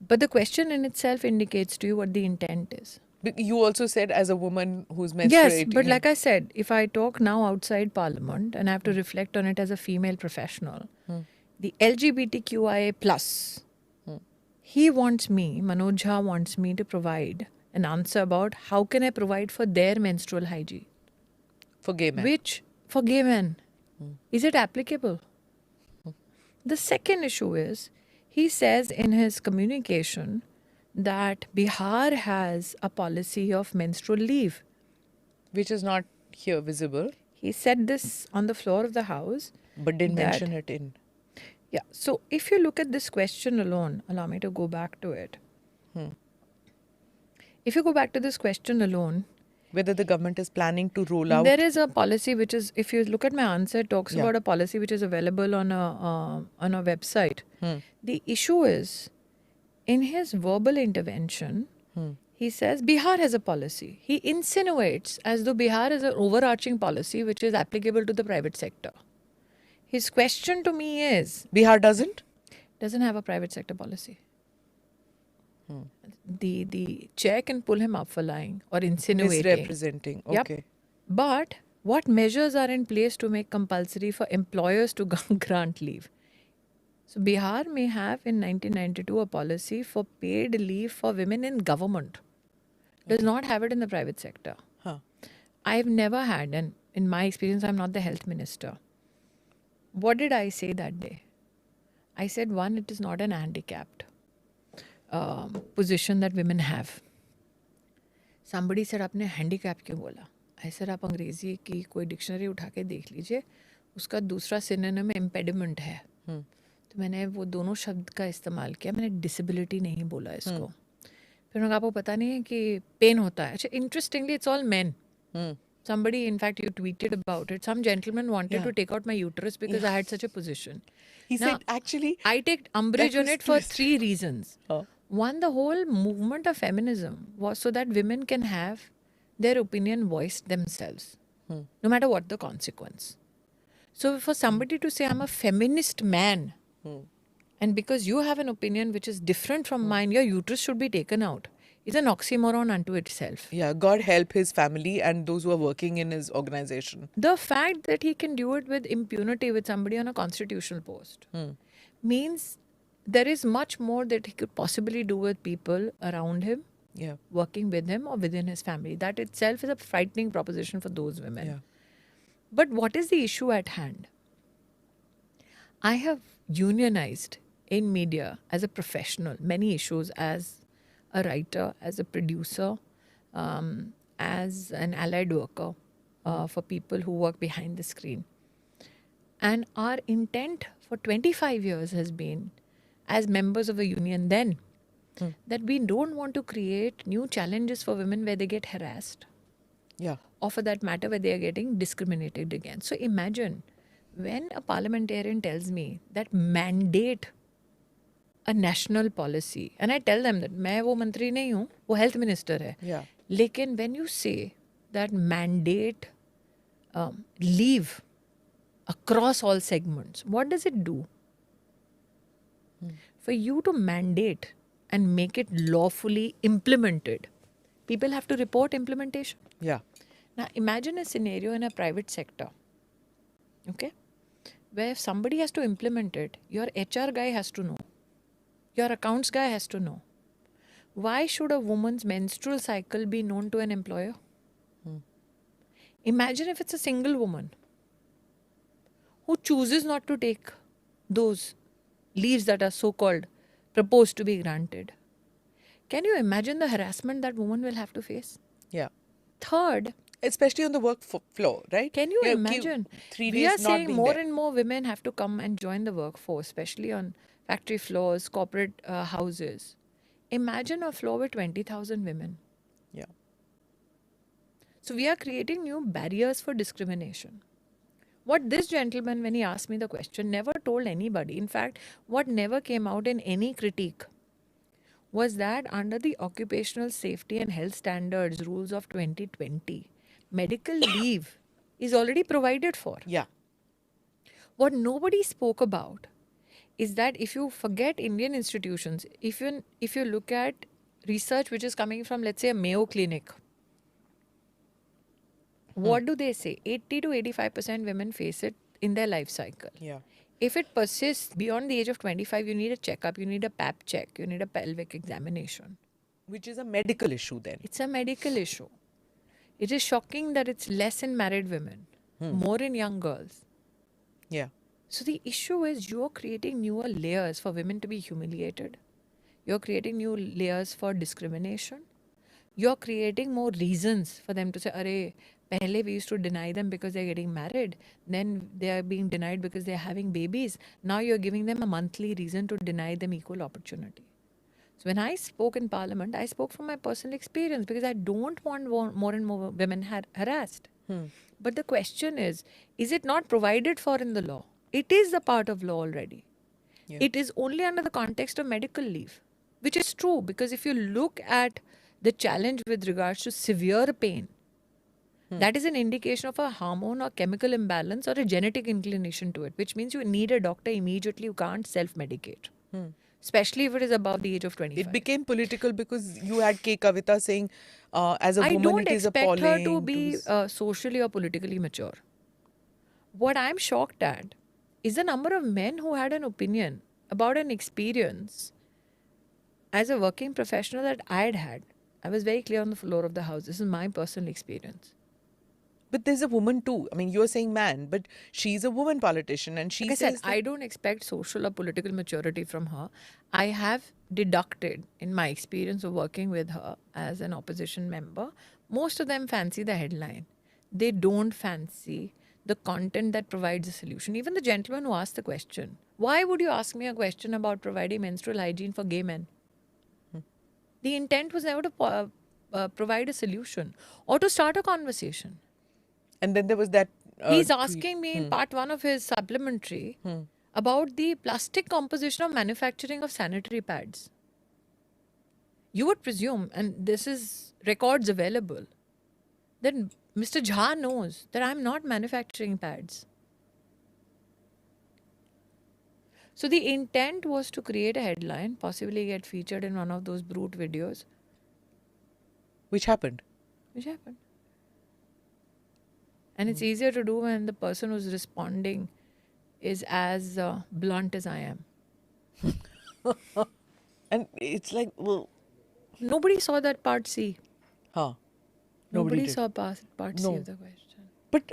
But the question in itself indicates to you what the intent is. You also said as a woman who's menstruating. Yes, but like I said, if I talk now outside Parliament and I have to reflect on it as a female professional, the LGBTQIA plus, he wants me, Manoj Jha wants me to provide an answer about how can I provide for their menstrual hygiene. For gay men. Which, for gay men, is it applicable? The second issue is, he says in his communication that Bihar has a policy of menstrual leave. Which is not here visible, He said this on the floor of the House. but didn't that- mention it in. Yeah, so if you look at this question alone, allow me to go back to it. If you go back to this question alone, Whether the government is planning to roll out. there is a policy which is, if you look at my answer, it talks Yeah. about a policy which is available on a website. The issue is, in his verbal intervention, he says Bihar has a policy. He insinuates as though Bihar is an overarching policy which is applicable to the private sector. His question to me is, Bihar doesn't? doesn't have a private sector policy. The chair can pull him up for lying or insinuating. Misrepresenting. Yep. Okay. But what measures are in place to make compulsory for employers to grant leave? So Bihar may have in 1992 a policy for paid leave for women in government. Does not have it in the private sector. Huh. I've never had, and in my experience, I'm not the health minister. What did I say that day? I said, one, it is not an handicapped position that women have. Somebody said, आपने handicap क्यों बोला? I said, आप अंग्रेजी की कोई डिक्शनरी उठा के देख लीजिए, उसका दूसरा सिनोनिम में impediment है. तो मैंने वो दोनों शब्द का इस्तेमाल किया. मैंने disability नहीं बोला इसको. फिर उन्होंने कहा, आपको पता नहीं है कि पेन होता है. अच्छा, interestingly, it's all men. Somebody, in fact, you tweeted about it. Some gentleman wanted Yeah. to take out my uterus because I had such a position. He Now, said, actually, I take umbrage that on was it for twisted. 3 reasons. Oh. One, the whole movement of feminism was so that women can have their opinion voiced themselves, no matter what the consequence. So for somebody to say, I'm a feminist man, and because you have an opinion which is different from mine, your uterus should be taken out, is an oxymoron unto itself. Yeah, God help his family and those who are working in his organization. The fact that he can do it with impunity with somebody on a constitutional post means there is much more that he could possibly do with people around him, Yeah. working with him or within his family. That itself is a frightening proposition for those women. Yeah. But what is the issue at hand? I have unionized in media as a professional many issues, as a writer, as a producer, as an allied worker for people who work behind the screen. And our intent for 25 years has been, as members of a union then, that we don't want to create new challenges for women where they get harassed, Yeah. or for that matter, where they are getting discriminated against. So imagine when a parliamentarian tells me that mandate a national policy, and I tell them that मैं वो मंत्री नहीं हूँ, वो health minister है. Yeah. लेकिन when you say that mandate leave across all segments, what does it do? For you to mandate and make it lawfully implemented, people have to report implementation. Yeah. Now imagine a scenario in a private sector, okay, where if somebody has to implement it, your HR guy has to know, your accounts guy has to know. Why should a woman's menstrual cycle be known to an employer? Imagine if it's a single woman who chooses not to take those leaves that are so-called proposed to be granted. Can you imagine the harassment that woman will have to face? Yeah. Third, Especially on the work floor, right? can you Yeah, imagine? 3 We days are not saying being more there. and more women have to come and join the workforce, especially on factory floors, corporate houses. Imagine a floor with 20,000 women. Yeah. So we are creating new barriers for discrimination. What this gentleman, when he asked me the question, never told anybody. In fact, what never came out in any critique was that under the Occupational Safety and Health Standards rules of 2020, medical leave is already provided for. Yeah. What nobody spoke about is that if you forget Indian institutions, if you look at research which is coming from, let's say, a Mayo Clinic, what do they say? 80 to 85% women face it in their life cycle. Yeah. If it persists beyond the age of 25, you need a checkup, you need a pap check, you need a pelvic examination. Which is a medical issue then. It's a medical issue. It is shocking that it's less in married women, more in young girls. Yeah. So the issue is you're creating newer layers for women to be humiliated. You're creating new layers for discrimination. You're creating more reasons for them to say, Arey, pehle we used to deny them because they're getting married. Then they are being denied because they're having babies. Now you're giving them a monthly reason to deny them equal opportunity. So when I spoke in Parliament, I spoke from my personal experience because I don't want more and more women harassed. But the question is it not provided for in the law? It is a part of law already. Yeah. It is only under the context of medical leave, which is true because if you look at the challenge with regards to severe pain, that is an indication of a hormone or chemical imbalance or a genetic inclination to it, which means you need a doctor immediately. You can't self-medicate, especially if it is above the age of 25. It became political because you had K. Kavita saying, as a I woman, don't it is expect appalling. her to be socially or politically mature. What I'm shocked at is the number of men who had an opinion about an experience as a working professional that I had had. I was very clear on the floor of the House. This is my personal experience. But there's a woman too. I mean, you're saying man, but she's a woman politician and she Like I says said, I don't expect social or political maturity from her. I have deducted in my experience of working with her as an opposition member, most of them fancy the headline. They don't fancy the content that provides a solution. Even the gentleman who asked the question, why would you ask me a question about providing menstrual hygiene for gay men? The intent was never to provide a solution or to start a conversation. And then there was that. He's tweet. asking me in part 1 of his supplementary about the plastic composition of manufacturing of sanitary pads. You would presume, and this is records available, that Mr. Jha knows that I'm not manufacturing pads. So the intent was to create a headline, possibly get featured in one of those brute videos, Which happened. which happened. And it's easier to do when the person who's responding is as blunt as I am. And it's like, well, Nobody saw that part C. huh. Nobody did. saw part C No. of the question. But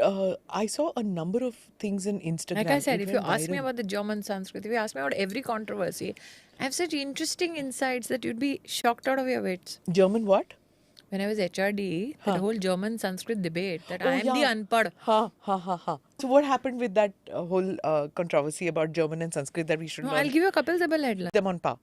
I saw a number of things in Instagram. Like I said, It if you went ask me viral. about the German Sanskrit, if you ask me about every controversy, I have such interesting insights that you'd be shocked out of your wits. German what? When I was HRD, that whole German Sanskrit debate, that Oh, I am yeah. the unpad. Ha. So what happened with that whole controversy about German and Sanskrit that we should No, learn I'll give you a couple of headlines. them on par?